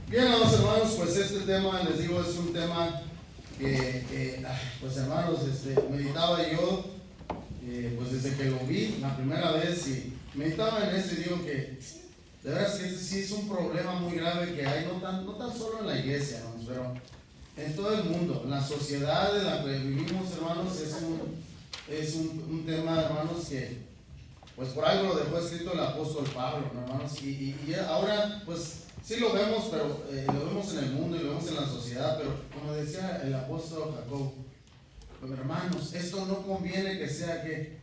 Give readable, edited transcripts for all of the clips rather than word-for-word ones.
Bien, amados hermanos, pues este tema, les digo, es un tema que pues hermanos, meditaba yo, pues desde que lo vi la primera vez y meditaba en eso y digo que de veras que sí es un problema muy grave que hay, no tan solo en la iglesia, hermanos, pero en todo el mundo, en la sociedad en la que vivimos, hermanos, es un tema, hermanos, que pues por algo lo dejó escrito el apóstol Pablo, ¿no, hermanos? Y ahora, pues sí lo vemos, pero lo vemos en el mundo y lo vemos en la sociedad, pero como decía el apóstol Jacob, pues, hermanos, esto no conviene que sea que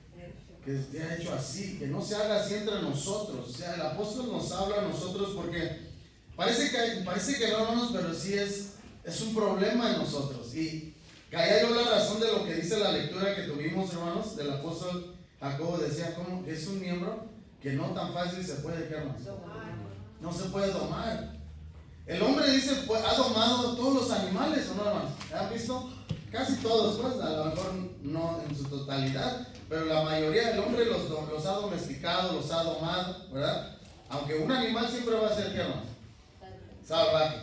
esté hecho así, que no se haga así entre nosotros. O sea, el apóstol nos habla a nosotros porque parece que no, hermanos, pero sí es un problema en nosotros. Y caía yo la razón de lo que dice la lectura que tuvimos, hermanos, del apóstol Jacobo. Decía como que es un miembro que no tan fácil se puede, ¿qué, hermanos? No se puede domar. El hombre dice, pues, ha domado todos los animales, ¿o no, hermanos? ¿Han visto? Casi todos, pues, a lo mejor no en su totalidad, pero la mayoría del hombre los ha domesticado, los ha domado, ¿verdad? Aunque un animal siempre va a ser, ¿qué, hermanos? Salvaje.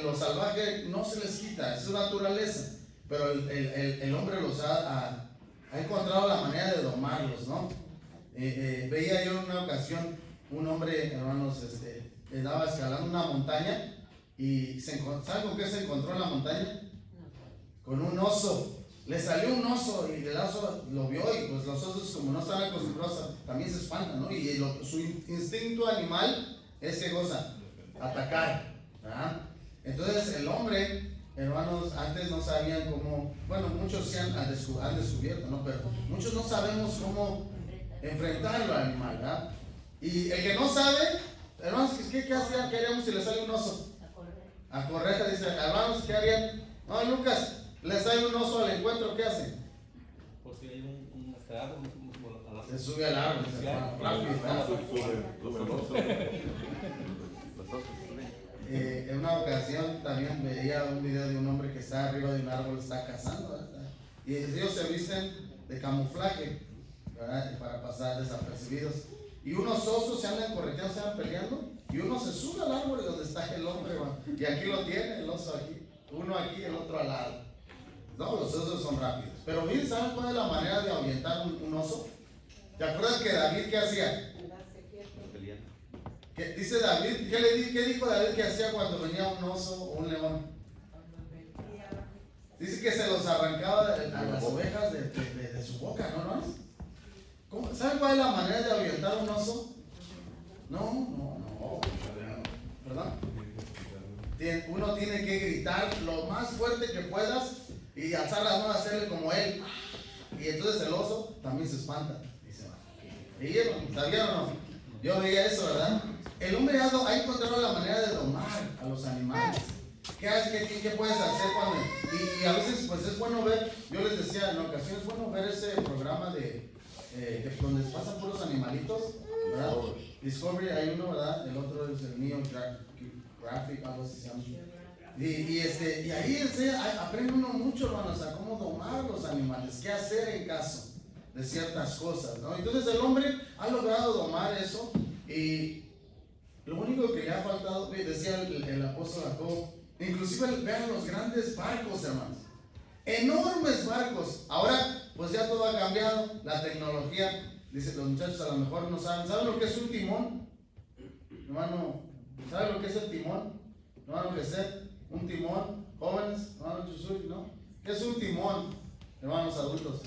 Lo salvaje no se les quita, es su naturaleza, pero el hombre los ha encontrado la manera de domarlos, ¿no? Veía yo en una ocasión un hombre, hermanos, estaba escalando una montaña y ¿saben con qué se encontró en la montaña? Con un oso. Le salió un oso y el oso lo vio y pues los osos, como no están acostumbrados, también se espantan, ¿no? Y su instinto animal es ¿qué cosa? Atacar, ¿verdad? Entonces el hombre, hermanos, antes no sabían cómo, bueno, muchos sí han descubierto, ¿no? Pero muchos no sabemos cómo enfrentarlo al animal, ¿verdad? Y el que no sabe, hermanos, ¿qué haríamos si le sale un oso? A correr, dice, hermanos, ¿qué harían? No, Lucas, le sale un oso al encuentro, ¿qué hacen? Pues si hay un escalado, se sube al árbol, en una ocasión también veía un video de un hombre que está arriba de un árbol, está cazando, ¿verdad? Y ellos se visten de camuflaje, ¿verdad? Para pasar desapercibidos. Y unos osos se andan correteando, se andan peleando, y uno se sube al árbol donde está el hombre, ¿verdad? Y aquí lo tiene, el oso aquí, uno aquí, el otro al lado. No, los osos son rápidos. Pero bien, ¿saben cuál es la manera de ahuyentar un oso? ¿Te acuerdas que David qué hacía? Dice David, ¿qué dijo David que hacía cuando venía un oso o un león? Dice que se los arrancaba a las ovejas de su boca, ¿no? ¿Saben cuál es la manera de ahuyentar un oso? No. ¿Verdad? Uno tiene que gritar lo más fuerte que puedas y alzar las manos, hacerle como él. Y entonces el oso también se espanta. Dice, ¿sabían o no? Yo veía eso, ¿verdad? El hombre ha encontrado la manera de domar a los animales. ¿Qué puedes hacer cuando? Y a veces pues es bueno ver, yo les decía en ocasiones, es bueno ver ese programa donde pasan puros animalitos, ¿verdad? Discovery, hay uno, ¿verdad? El otro es el Neo Graphic, algo así se llama. Y ahí aprende uno mucho, hermanos, a cómo domar los animales, qué hacer en caso de ciertas cosas, ¿no? Entonces el hombre ha logrado domar eso y lo único que le ha faltado, decía el apóstol Jacob, inclusive vean los grandes barcos, hermanos, enormes barcos. Ahora pues ya todo ha cambiado, la tecnología, dice los muchachos a lo mejor no ¿saben lo que es un timón? Hermano, ¿saben lo que es el timón? Hermano Jesús, un timón, jóvenes, hermano Chusuri, ¿no? ¿Qué es un timón, hermanos adultos?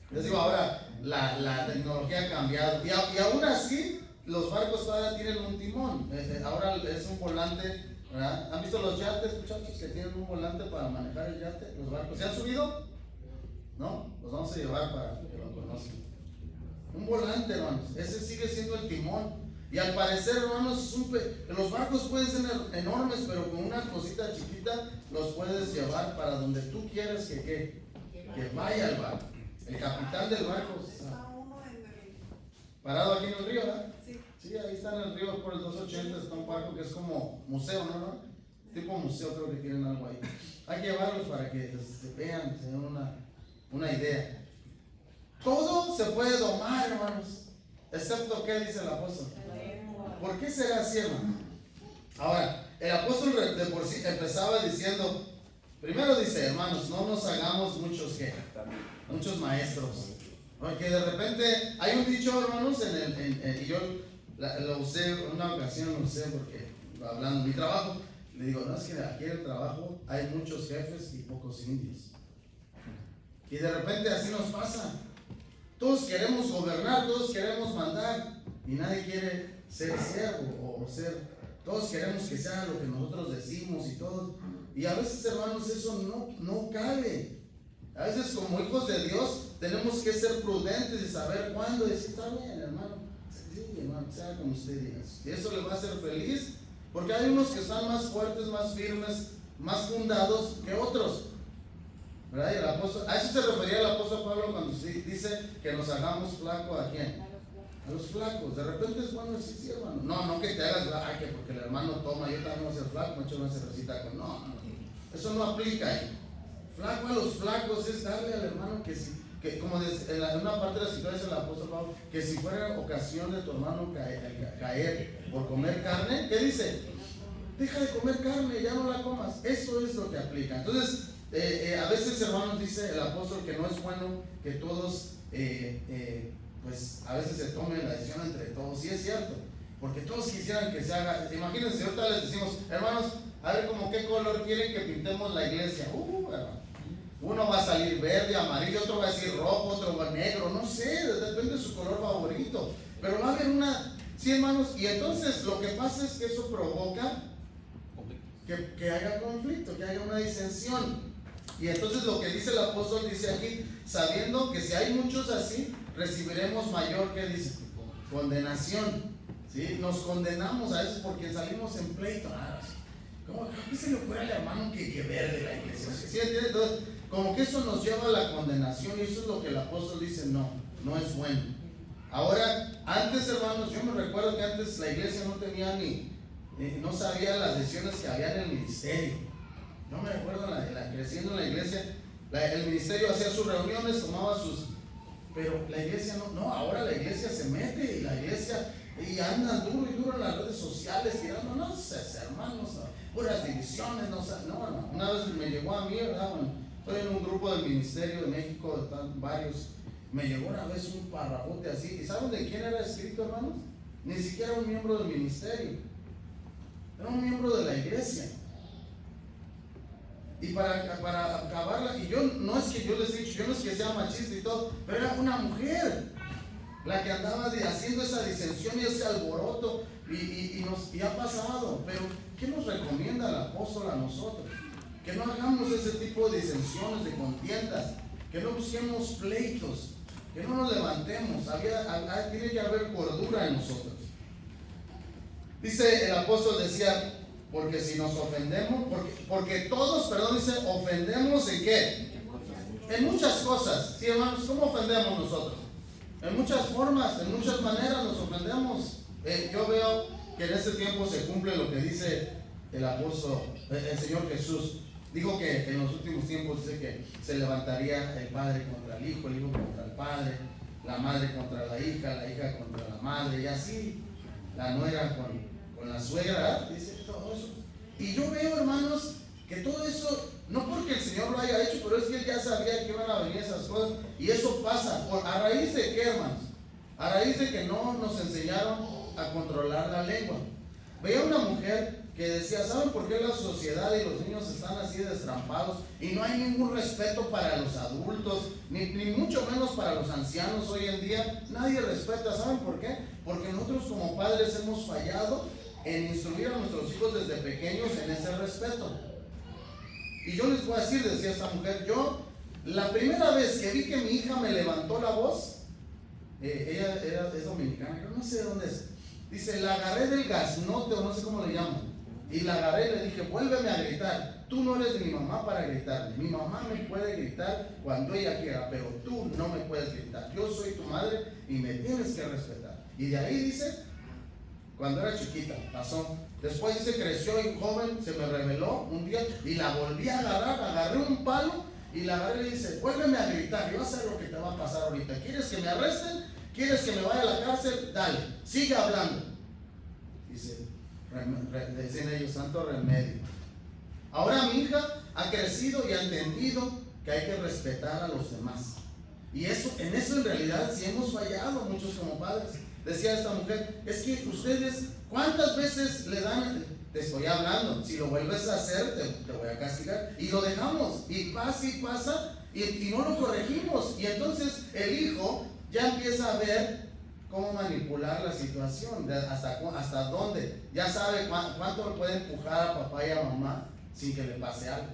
Les digo, ahora la tecnología ha cambiado y aún así los barcos todavía tienen un timón. Ahora es un volante, ¿verdad? ¿Han visto los yates, muchachos, que tienen un volante para manejar el yate? ¿Los barcos se han subido? ¿No? Los vamos a llevar para que lo conozcan. Un volante, hermanos, ese sigue siendo el timón. Y al parecer, hermanos, los barcos pueden ser enormes, pero con una cosita chiquita los puedes llevar para donde tú quieres que vaya el barco. El capitán del barco está parado aquí en el río, ¿verdad? Sí, ahí está en el río por el 280, está un barco que es como museo, ¿no? Tipo museo, creo que tienen algo ahí. Hay que llevarlos para que se vean, se den una idea. Todo se puede domar, hermanos, excepto ¿qué dice el apóstol? ¿Por qué será así, hermano? Ahora, el apóstol de por sí empezaba diciendo, primero dice, hermanos, no nos hagamos muchos maestros. Porque de repente hay un dicho, hermanos, y yo lo usé en una ocasión, lo usé porque hablando de mi trabajo, le digo, no, es que aquí en el trabajo hay muchos jefes y pocos indios. Y de repente así nos pasa. Todos queremos gobernar, todos queremos mandar, y nadie quiere ser siervo o ser. Todos queremos que se haga lo que nosotros decimos y todo. Y a veces, hermanos, eso no cabe. A veces, como hijos de Dios, tenemos que ser prudentes y saber cuándo decir, está bien, hermano. Sí, hermano, se haga como usted diga. Y eso le va a hacer feliz, porque hay unos que están más fuertes, más firmes, más fundados que otros. ¿Verdad? Y el apóstol, a eso se refería el apóstol Pablo cuando dice que nos hagamos flacos. ¿A quién? A los flacos. De repente es bueno decir, sí, hermano. No que te hagas, que porque el hermano toma, yo también voy a ser flaco, me echo una cervecita con. No, eso no aplica ahí. Flaco a los flacos es darle al hermano que como en una parte de la escritura dice el apóstol Pablo, que si fuera ocasión de tu hermano caer por comer carne, ¿qué dice? Deja de comer carne, ya no la comas. Eso es lo que aplica. Entonces, a veces, hermanos, dice el apóstol que no es bueno que todos, pues a veces se tomen la decisión entre todos. Y es cierto, porque todos quisieran que se haga. Imagínense, ahorita les decimos, hermanos, a ver como qué color quieren que pintemos la iglesia. Hermano. Uno va a salir verde, amarillo, otro va a decir rojo, otro va negro, no sé, depende de su color favorito. Pero va a haber sí, hermanos, y entonces lo que pasa es que eso provoca que haya conflicto, que haya una disensión. Y entonces lo que dice el apóstol dice aquí, sabiendo que si hay muchos así, recibiremos mayor, ¿qué dice? Condenación. ¿Sí? Nos condenamos a veces porque salimos en pleito. ¿Cómo que se le ocurre al hermano que verde la iglesia? ¿Sí entiende? Entonces, como que eso nos lleva a la condenación, y eso es lo que el apóstol dice, no es bueno. Ahora, antes, hermanos, yo me recuerdo que antes la iglesia no tenía no sabía las decisiones que había en el ministerio. Yo me recuerdo creciendo en la iglesia, el ministerio hacía sus reuniones, tomaba pero la iglesia no, ahora la iglesia se mete, y la iglesia, y andan duro y duro en las redes sociales, tirando, hermanos, puras divisiones, no, una vez me llegó a mí, ¿verdad? Bueno, estoy en un grupo del Ministerio de México, están varios, me llegó una vez un parrafote así, ¿y saben de quién era escrito, hermanos? Ni siquiera un miembro del ministerio, era un miembro de la iglesia. Y para acabarla, y no es que yo les he dicho, yo no es que sea machista y todo, pero era una mujer la que andaba haciendo esa disensión y ese alboroto, y ha pasado. Pero ¿qué nos recomienda el apóstol a nosotros? Que no hagamos ese tipo de disensiones, de contiendas, que no busquemos pleitos, que no nos levantemos. Tiene que haber cordura en nosotros. Dice el apóstol, decía, porque si nos ofendemos, porque todos, dice, ofendemos ¿en qué? En muchas cosas. Sí, hermanos, ¿cómo ofendemos nosotros? En muchas formas, en muchas maneras nos ofendemos. Yo veo que en este tiempo se cumple lo que dice el apóstol, el Señor Jesús. Dijo que en los últimos tiempos dice que se levantaría el padre contra el hijo contra el padre, la madre contra la hija contra la madre, y así, la nuera con la suegra, dice todo eso. Y yo veo, hermanos, que todo eso, no porque el Señor lo haya hecho, pero es que Él ya sabía que iban a venir esas cosas, y eso pasa. ¿A raíz de qué, hermanos? A raíz de que no nos enseñaron a controlar la lengua. Veía una mujer que decía, ¿saben por qué la sociedad y los niños están así destrampados? Y no hay ningún respeto para los adultos, ni mucho menos para los ancianos hoy en día. Nadie respeta. ¿Saben por qué? Porque nosotros como padres hemos fallado en instruir a nuestros hijos desde pequeños en ese respeto. Y yo les voy a decir, decía esta mujer, la primera vez que vi que mi hija me levantó la voz, ella es dominicana, pero no sé de dónde es. Dice, la agarré del gaznote, o no sé cómo le llaman, y la agarré y le dije, vuélveme a gritar. Tú no eres mi mamá para gritarme. Mi mamá me puede gritar cuando ella quiera, pero tú no me puedes gritar. Yo soy tu madre y me tienes que respetar. Y de ahí dice, cuando era chiquita, pasó. Después dice, creció y joven, se me reveló un día y la volví a agarrar, agarré un palo y la agarré y le dice, vuélveme a gritar, y vas a ver lo que te va a pasar ahorita. ¿Quieres que me arresten? ¿Quieres que me vaya a la cárcel? Dale, sigue hablando. Dice, decían ellos, santo remedio. Ahora mi hija ha crecido y ha entendido que hay que respetar a los demás. Y eso, en eso en realidad sí hemos fallado muchos como padres. Decía esta mujer, es que ustedes, ¿cuántas veces le dan? Te estoy hablando, si lo vuelves a hacer, te voy a castigar. Y lo dejamos, y pasa, y no lo corregimos. Y entonces el hijo ya empieza a ver cómo manipular la situación, hasta dónde. Ya sabe cuánto le puede empujar a papá y a mamá sin que le pase algo.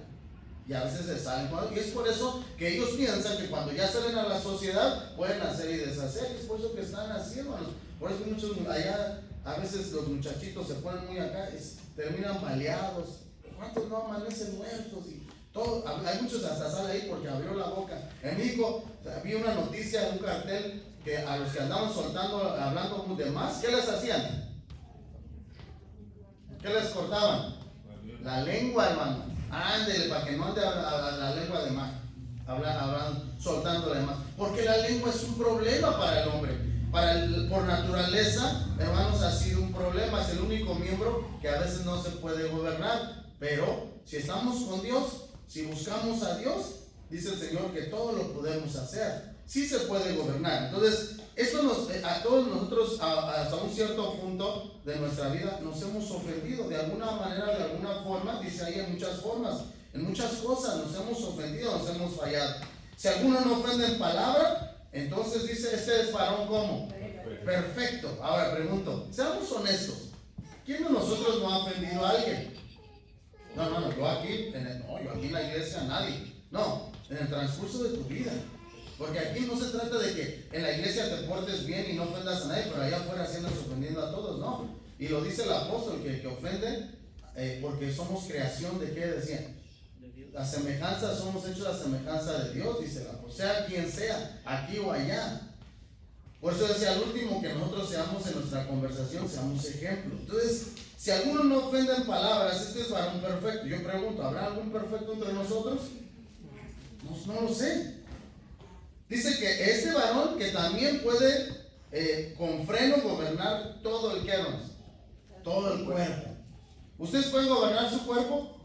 Y a veces se salen. Y es por eso que ellos piensan que cuando ya salen a la sociedad pueden hacer y deshacer. Es por eso que están así, hermanos. Por eso que muchos allá, a veces los muchachitos se ponen muy acá y terminan baleados. ¿Cuántos no amanecen muertos? Y todo. Hay muchos hasta salen ahí porque abrió la boca. En México vi una noticia de un cartel que a los que andaban soltando, hablando de más, ¿qué les hacían? ¿Qué les cortaban? La lengua, hermano. Ándele, para que no ande a la lengua de más, soltando de más. Porque la lengua es un problema para el hombre. Por naturaleza, hermanos, ha sido un problema. Es el único miembro que a veces no se puede gobernar. Pero si estamos con Dios, si buscamos a Dios, dice el Señor que todo lo podemos hacer. Sí se puede gobernar. Entonces, esto a todos nosotros, hasta un cierto punto de nuestra vida, nos hemos ofendido de alguna manera, de alguna forma. Dice ahí en muchas formas, en muchas cosas nos hemos ofendido, nos hemos fallado. Si alguno no ofende en palabra, entonces dice, este es varón ¿cómo? Perfecto. Ahora pregunto, seamos honestos, ¿quién de nosotros no ha ofendido a alguien? No, yo aquí en la iglesia nadie. No, en el transcurso de tu vida. Porque aquí no se trata de que en la iglesia te portes bien y no ofendas a nadie, pero allá afuera sí andas ofendiendo a todos, no. Y lo dice el apóstol, que ofende, porque somos creación de ¿qué decían? La semejanza, somos hechos a la semejanza de Dios, dice el apóstol. Sea quien sea, aquí o allá. Por eso decía al último que nosotros seamos en nuestra conversación, seamos ejemplo. Entonces, si alguno no ofende en palabras, este es varón perfecto. Yo pregunto, ¿habrá algún perfecto entre nosotros? No lo sé. Dice que este varón que también puede con freno gobernar todo el hermanos, todo el cuerpo. ¿Ustedes pueden gobernar su cuerpo?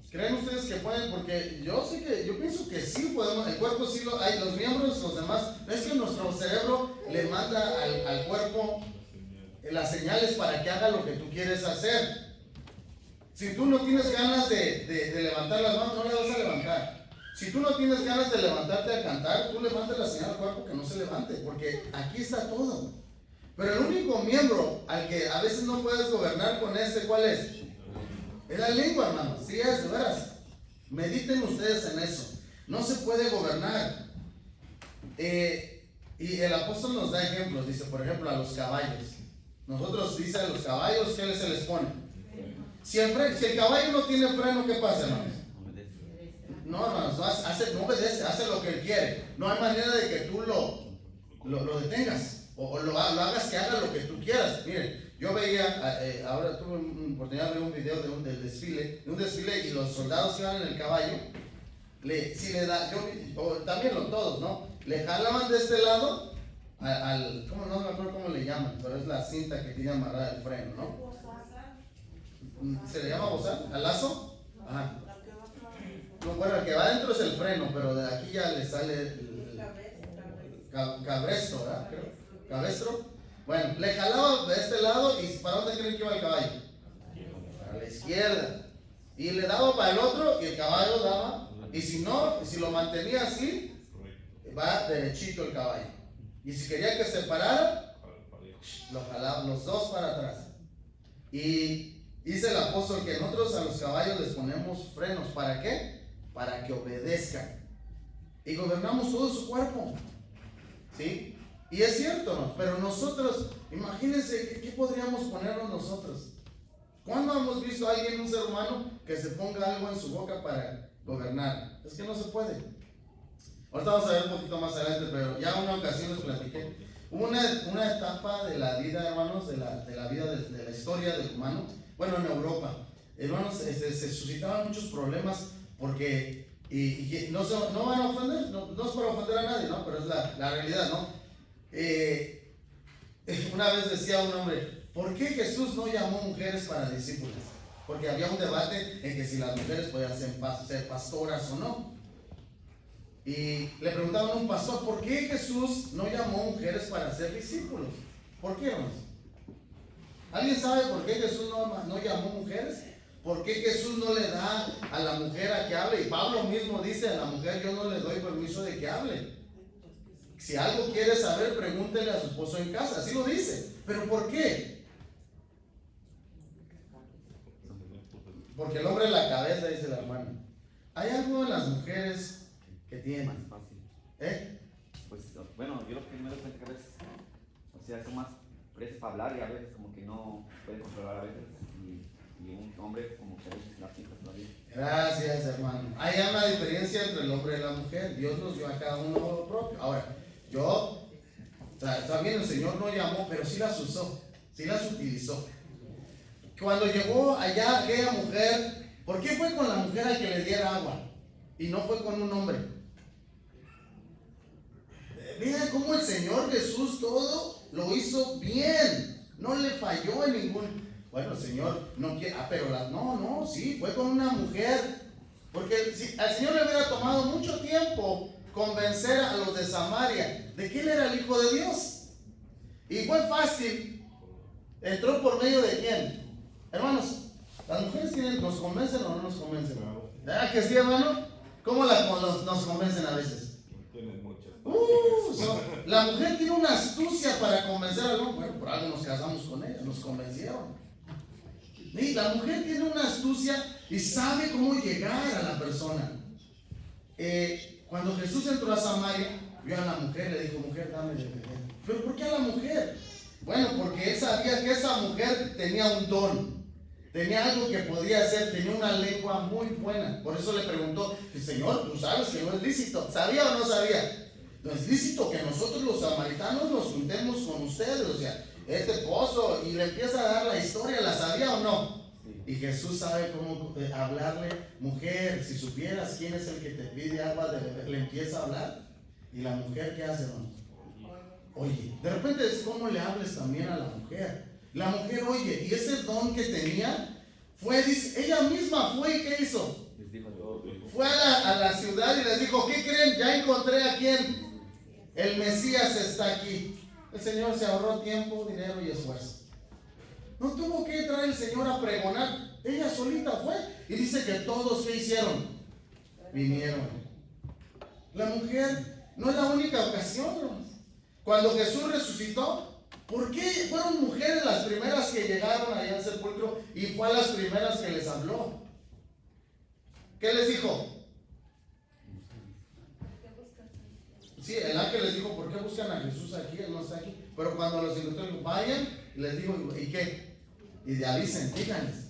¿Creen ustedes que pueden? Porque yo pienso que sí podemos. El cuerpo sí hay, los miembros, los demás. Es que nuestro cerebro le manda al cuerpo las señales para que haga lo que tú quieres hacer. Si tú no tienes ganas de levantar las manos, no le vas a levantar. Si tú no tienes ganas de levantarte a cantar, tú le mandas la señal al cuerpo que no se levante, porque aquí está todo. Pero el único miembro al que a veces no puedes gobernar con ¿cuál es? Es la lengua, hermanos. Sí es, de veras. Mediten ustedes en eso. No se puede gobernar. Y el apóstol nos da ejemplos. Dice, por ejemplo, a los caballos. Nosotros, dice a los caballos, ¿qué se les pone? Si el caballo no tiene freno, ¿qué pasa, hermanos? No, hermanos, no obedece, hace lo que él quiere. No hay manera de que tú lo detengas o lo hagas que haga lo que tú quieras. Miren, yo veía, ahora tuve una oportunidad de ver un video de un desfile y los soldados que iban en el caballo, también todos, ¿no? Le jalaban de este lado ¿cómo no me acuerdo cómo le llaman? Pero es la cinta que tiene amarrada el freno, ¿no? ¿Se le llama bozal? ¿Al lazo? Ajá. No, bueno, el que va adentro es el freno, pero de aquí ya le sale el cabestro, ¿verdad? Creo. Cabestro. Bueno, le jalaba de este lado y ¿para dónde creen que iba el caballo? Para la izquierda. Y le daba para el otro y el caballo daba. Y si lo mantenía así, va derechito el caballo. Y si quería que se parara, lo jalaba los dos para atrás. Y dice el apóstol que nosotros a los caballos les ponemos frenos. ¿Para qué? Para que obedezcan. Y gobernamos todo su cuerpo. ¿Sí? Y es cierto, ¿no? Pero nosotros, imagínense, ¿qué podríamos ponernos nosotros? ¿Cuándo hemos visto a alguien, un ser humano, que se ponga algo en su boca para gobernar? Es que no se puede. Ahorita vamos a ver un poquito más adelante, pero ya una ocasión les platiqué. Hubo una etapa de la vida, hermanos, de la vida, de la historia del humano, bueno, en Europa. Hermanos, se suscitaban muchos problemas porque, y no van a ofender, no es para ofender a nadie, ¿no? Pero es la realidad, ¿no? Una vez decía un hombre, ¿Por qué Jesús no llamó mujeres para discípulos? Porque había un debate en que si las mujeres podían ser pastoras o no. Y le preguntaban a un pastor, ¿por qué Jesús no llamó mujeres para ser discípulos? ¿Por qué, hermanos? ¿Alguien sabe por qué Jesús no llamó mujeres? ¿Por qué Jesús no le da a la mujer a que hable? Y Pablo mismo dice, a la mujer yo no le doy permiso de que hable. Si algo quiere saber, pregúntele a su esposo en casa. Así lo dice. ¿Pero por qué? Porque el hombre es la cabeza, dice la hermana. Hay algo en las mujeres que tienen. Más fácil. Pues bueno, yo lo que me doy cuenta que a veces, o sea, son más presas para hablar y a veces como que no pueden controlar a veces. Y un hombre como que a veces la pica todavía. Gracias, hermano. Hay una diferencia entre el hombre y la mujer. Dios nos dio a cada uno lo propio. Ahora, también el Señor no llamó, pero sí las usó, sí las utilizó. Cuando llegó allá aquella mujer, ¿por qué fue con la mujer a que le diera agua? Y no fue con un hombre. Vean cómo el Señor Jesús todo lo hizo bien. No le falló en ningún. Bueno, el Señor no quiere. Pero sí, fue con una mujer. Porque si al Señor le hubiera tomado mucho tiempo convencer a los de Samaria de que Él era el Hijo de Dios. Y fue fácil. Entró por medio de quién. Hermanos, las mujeres nos convencen o no nos convencen. ¿Verdad que sí, hermano? ¿Cómo nos convencen a veces? Tienes muchas. La mujer tiene una astucia para convencer al hombre. Bueno, por algo nos casamos con ella, nos convencieron. Y la mujer tiene una astucia y sabe cómo llegar a la persona. Cuando Jesús entró a Samaria, vio a la mujer, le dijo, mujer, dame de beber. ¿Pero por qué a la mujer? Bueno, porque él sabía que esa mujer tenía un don. Tenía algo que podía hacer, tenía una lengua muy buena. Por eso le preguntó, Señor, ¿tú sabes que no es lícito? ¿Sabía o no sabía? No es lícito que nosotros los samaritanos nos juntemos con ustedes, o sea, este pozo, y le empieza a dar la historia, ¿la sabía o no? Y Jesús sabe cómo hablarle, mujer, si supieras quién es el que te pide agua de beber, le empieza a hablar. Y la mujer, ¿qué hace, hermano? Oye, de repente es como le hables también a la mujer. La mujer oye, y ese don que tenía fue, dice, ella misma fue, ¿y qué hizo? Fue a la ciudad y les dijo, ¿qué creen? Ya encontré a quién. El Mesías está aquí. El Señor se ahorró tiempo, dinero y esfuerzo. No tuvo que traer el Señor a pregonar. Ella solita fue. Y dice que todos, ¿qué hicieron? Vinieron. La mujer no es la única ocasión, hermanos. Cuando Jesús resucitó, ¿por qué fueron mujeres las primeras que llegaron allá al sepulcro y fue a las primeras que les habló? ¿Qué les dijo? Sí, el ángel les dijo, ¿por qué buscan a Jesús aquí? Él no está aquí. Pero cuando los encontró, dijo, vayan, y les dijo, ¿y qué? Y de avisen, díganles.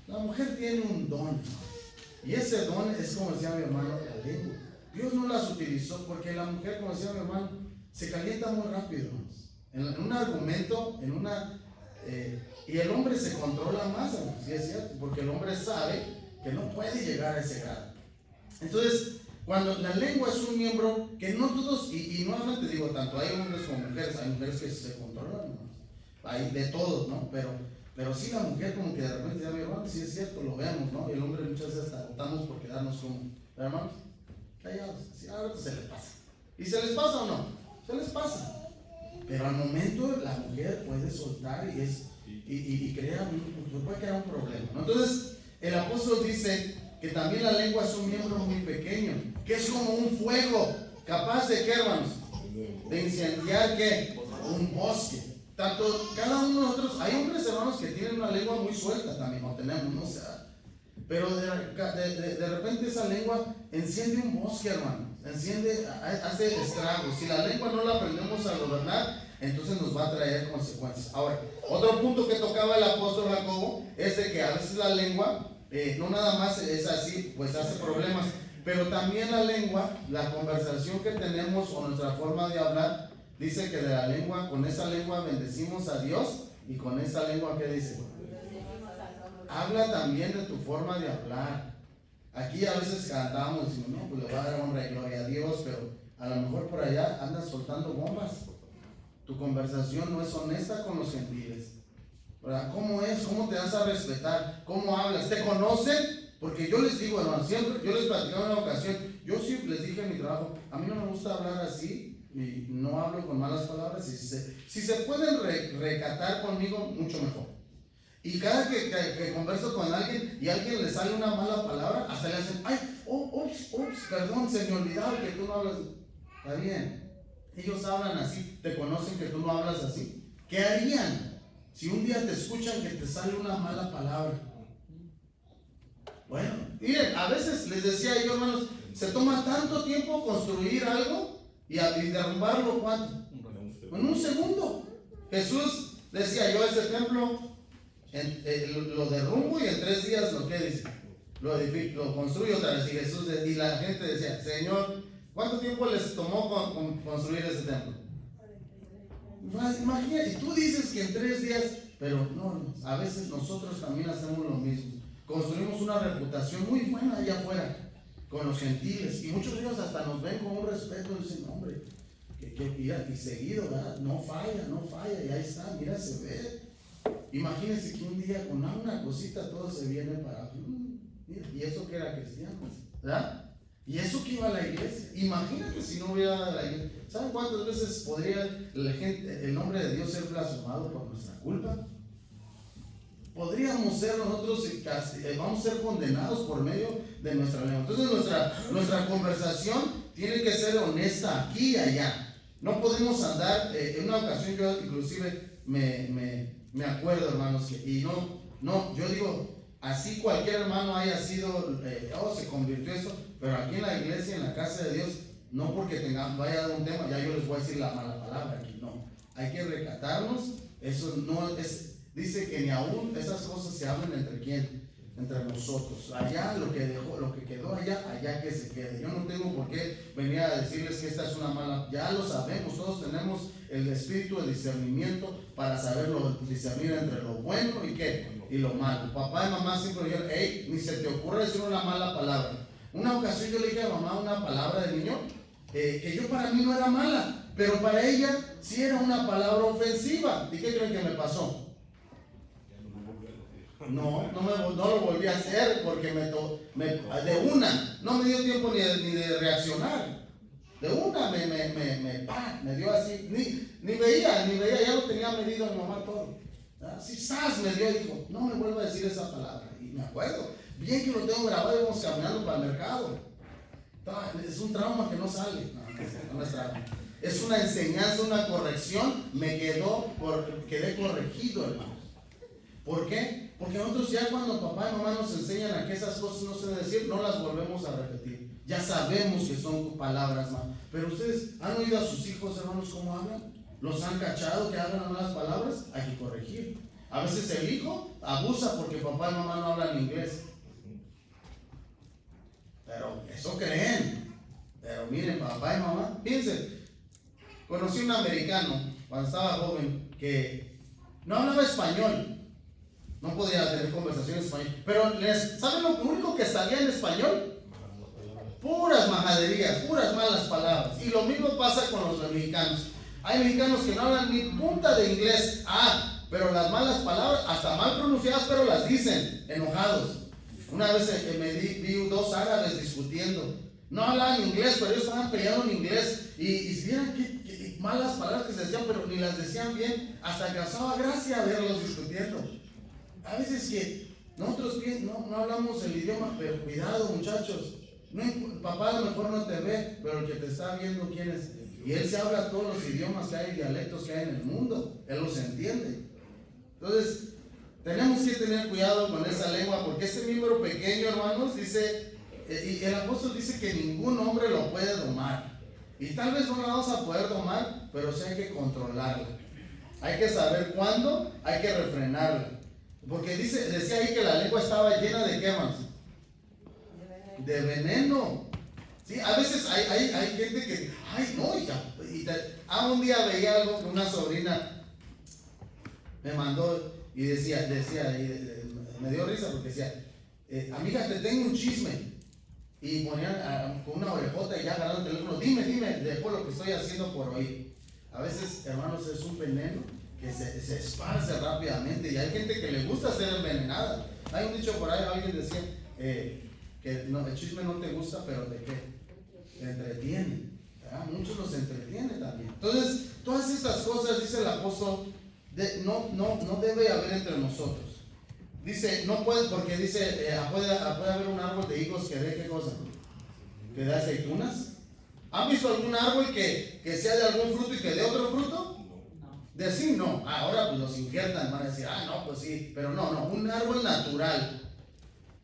La mujer tiene un don, y ese don es, como decía mi hermano, la lengua. Dios no las utilizó porque la mujer, como decía mi hermano, se calienta muy rápido, en un argumento, y el hombre se controla más, ¿sí es cierto? Porque el hombre sabe que no puede llegar a ese grado. Entonces, cuando la lengua es un miembro que no todos, y nuevamente digo, tanto hay hombres como mujeres, hay mujeres que se controlan, ¿no? Hay de todos, ¿no? Pero sí la mujer como que de repente ya mi hermano, sí es cierto, lo vemos, ¿no? Y el hombre muchas veces hasta optamos por quedarnos como, hermanos, callados, así, ahora se les pasa. ¿Y se les pasa o no? Se les pasa. Pero al momento la mujer puede soltar y puede crear un problema, ¿no? Entonces, el apóstol dice que también la lengua es un miembro muy pequeño, que es como un fuego, capaz de, ¿qué, hermanos? De incendiar, ¿qué? Un bosque. Tanto, cada uno de nosotros, hay hombres, hermanos, que tienen una lengua muy suelta también, no tenemos, ¿no? O sea, pero de repente esa lengua enciende un bosque, hermano, hace estragos. Si la lengua no la aprendemos a gobernar, entonces nos va a traer consecuencias. Ahora, otro punto que tocaba el apóstol Jacobo es de que a veces la lengua no nada más es así, pues hace problemas, pero también la lengua, la conversación que tenemos o nuestra forma de hablar, dice que de la lengua, con esa lengua bendecimos a Dios, y con esa lengua, ¿qué dice? Habla también de tu forma de hablar. Aquí a veces cantamos y decimos, no, pues le va a dar honra y gloria a Dios, pero a lo mejor por allá andas soltando bombas. Tu conversación no es honesta con los gentiles. ¿verdad? ¿Cómo es? ¿Cómo te das a respetar? ¿Cómo hablas? ¿Te conocen? Porque yo les digo, hermano, siempre, yo les platicaba en una ocasión, yo siempre les dije en mi trabajo, a mí no me gusta hablar así, y no hablo con malas palabras, y si se pueden recatar conmigo, mucho mejor. Y cada que converso con alguien y a alguien le sale una mala palabra, hasta le hacen, ay, ups, perdón, se me olvidaba que tú no hablas. Está bien, ellos hablan así, te conocen que tú no hablas así. ¿Qué harían si un día te escuchan que te sale una mala palabra? Bueno, miren, a veces les decía yo, hermanos, se toma tanto tiempo construir algo y derrumbarlo, ¿cuánto? En un segundo. Jesús decía, yo ese templo lo derrumbo y en 3 días lo que dice, lo construyo otra vez. Y Jesús y la gente decía, Señor, ¿cuánto tiempo les tomó construir ese templo? Imagínate, y tú dices que en 3 días, pero no, a veces nosotros también hacemos lo mismo. Construimos una reputación muy buena allá afuera con los gentiles, y muchos de ellos hasta nos ven con un respeto y dicen, hombre, y seguido, ¿verdad? No falla, y ahí está, mira, se ve. Imagínense que un día con una cosita todo se viene para, mira, y eso que era cristiano, ¿verdad? Y eso que iba a la iglesia. Imagínate si no hubiera la iglesia. ¿Saben cuántas veces podría el nombre de Dios ser blasfemado por nuestra culpa? Podríamos ser nosotros, vamos a ser condenados por medio de nuestra lengua. Entonces nuestra conversación tiene que ser honesta aquí y allá. No podemos andar, en una ocasión yo inclusive me acuerdo, hermanos, yo digo, así cualquier hermano haya sido, se convirtió eso, pero aquí en la iglesia, en la casa de Dios, no porque vaya a dar un tema, ya yo les voy a decir la mala palabra aquí, no. Hay que recatarnos, eso no es. Dice que ni aún esas cosas se hablan entre quién, entre nosotros. Allá lo que quedó allá que se quede. Yo no tengo por qué venir a decirles que esta es una mala, ya lo sabemos, todos tenemos el espíritu de discernimiento para saberlo, discernir entre lo bueno y lo malo. Papá y mamá siempre dijeron, hey, ni se te ocurra decir una mala palabra. Una ocasión yo le dije a mamá una palabra de niño, que yo para mí no era mala, pero para ella sí era una palabra ofensiva. ¿Y qué creen que me pasó? No lo volví a hacer porque de una, no me dio tiempo ni de reaccionar. De una me dio así, ni veía, ya lo tenía medido mi mamá todo. Así, ¡zas! Me dio y dijo, no me vuelva a decir esa palabra. Y me acuerdo, bien que lo tengo grabado, íbamos caminando para el mercado. Es un trauma que no sale. No es trauma. Es una enseñanza, una corrección, quedé corregido, hermano. ¿Por qué? Porque nosotros ya cuando papá y mamá nos enseñan a que esas cosas no se deben decir, no las volvemos a repetir. Ya sabemos que son palabras malas. Pero ustedes han oído a sus hijos, hermanos, cómo hablan. ¿Los han cachado que hablan malas palabras? Hay que corregir. A veces el hijo abusa porque papá y mamá no hablan inglés. Pero eso creen. Pero miren, papá y mamá, piensen. Conocí un americano cuando estaba joven que no hablaba español. No podía tener conversaciones en español. Pero ¿saben lo único que salía en español? Puras majaderías, puras malas palabras. Y lo mismo pasa con los mexicanos. Hay mexicanos que no hablan ni punta de inglés. Pero las malas palabras, hasta mal pronunciadas, pero las dicen, enojados. Una vez vi 2 árabes discutiendo. No hablaban inglés, pero ellos estaban peleando en inglés. Y vieran qué malas palabras que se decían, pero ni las decían bien. Hasta causaba gracia verlos discutiendo. A veces que nosotros no hablamos el idioma, pero cuidado, muchachos. Papá a lo mejor no te ve, pero el que te está viendo, ¿quién es? Y él se habla todos los idiomas que hay, dialectos que hay en el mundo. Él los entiende. Entonces, tenemos que tener cuidado con esa lengua, porque ese miembro pequeño, hermanos, dice, y el apóstol dice que ningún hombre lo puede domar. Y tal vez no la vamos a poder domar, pero sí hay que controlarla. Hay que saber cuándo, hay que refrenarla. Porque decía ahí que la lengua estaba llena de ¿qué más? De veneno. Sí, a veces hay gente que, un día veía algo que una sobrina me mandó y decía, me dio risa porque decía, amiga, te tengo un chisme. Y ponían con una orejota y ya agarrando el teléfono, dime, después lo que estoy haciendo por oír. A veces, hermanos, es un veneno que se esparce rápidamente, y hay gente que le gusta ser envenenada. Hay un dicho por ahí, alguien decía que no, el chisme no te gusta, pero ¿de qué? Te entretiene, ¿verdad? Muchos los entretiene también. Entonces, todas estas cosas, dice el apóstol, no debe haber entre nosotros. Dice, no puede, porque dice, puede haber un árbol de higos que dé, ¿qué cosa? Que dé aceitunas. ¿Han visto algún árbol que sea de algún fruto y que dé otro fruto? De sí, no. Ahora pues los injertan, van a decir, no, pues sí, pero no, un árbol natural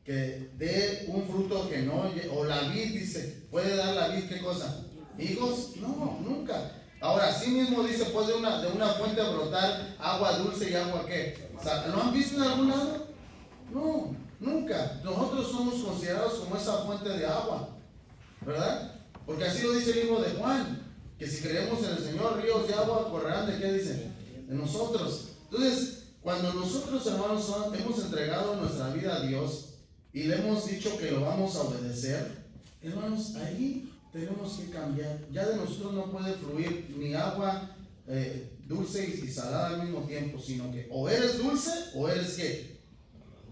que dé un fruto que no, o la vid, dice, ¿puede dar la vid qué cosa? ¿Higos? No, nunca. Ahora, así mismo dice, ¿puede de una fuente brotar agua dulce y agua qué? ¿Lo han visto en algún lado? No, nunca. Nosotros somos considerados como esa fuente de agua, ¿verdad? Porque así lo dice el libro de Juan, que si creemos en el Señor, ríos de agua correrán, ¿de qué dice? De nosotros. Entonces, cuando nosotros, hermanos, hemos entregado nuestra vida a Dios y le hemos dicho que lo vamos a obedecer, hermanos, ahí tenemos que cambiar. Ya de nosotros no puede fluir ni agua dulce y salada al mismo tiempo, sino que o eres dulce o eres ¿qué?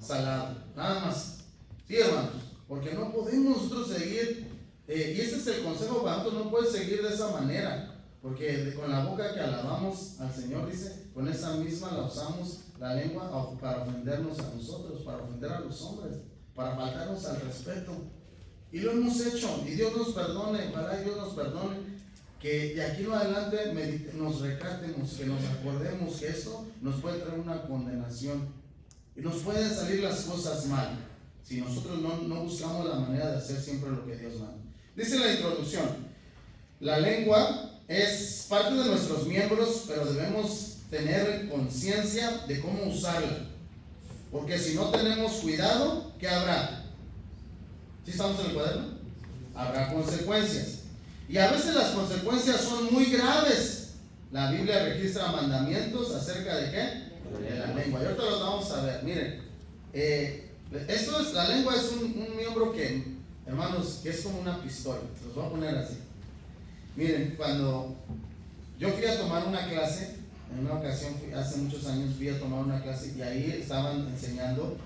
Salado, nada más. Sí, hermanos, porque no podemos nosotros seguir, y ese es el consejo para nosotros, no puedes seguir de esa manera, porque con la boca que alabamos al Señor, dice, con esa misma la usamos la lengua para ofendernos a nosotros, para ofender a los hombres, para faltarnos al respeto. Y lo hemos hecho, y Dios nos perdone, ojalá Dios nos perdone, que de aquí en adelante nos recatemos, que nos acordemos que esto nos puede traer una condenación y nos pueden salir las cosas mal si nosotros no buscamos la manera de hacer siempre lo que Dios manda. Dice la introducción, la lengua es parte de nuestros miembros, pero debemos tener conciencia de cómo usarla, porque si no tenemos cuidado, ¿qué habrá? ¿Sí estamos en el cuaderno? Habrá consecuencias. Y a veces las consecuencias son muy graves. La Biblia registra mandamientos acerca de ¿qué? De la lengua. Y ahorita los vamos a ver. Miren, la lengua es un miembro que, hermanos, que es como una pistola. Los voy a poner así. Miren, cuando yo fui a tomar una clase, en una ocasión, hace muchos años, fui a tomar una clase y ahí estaban enseñando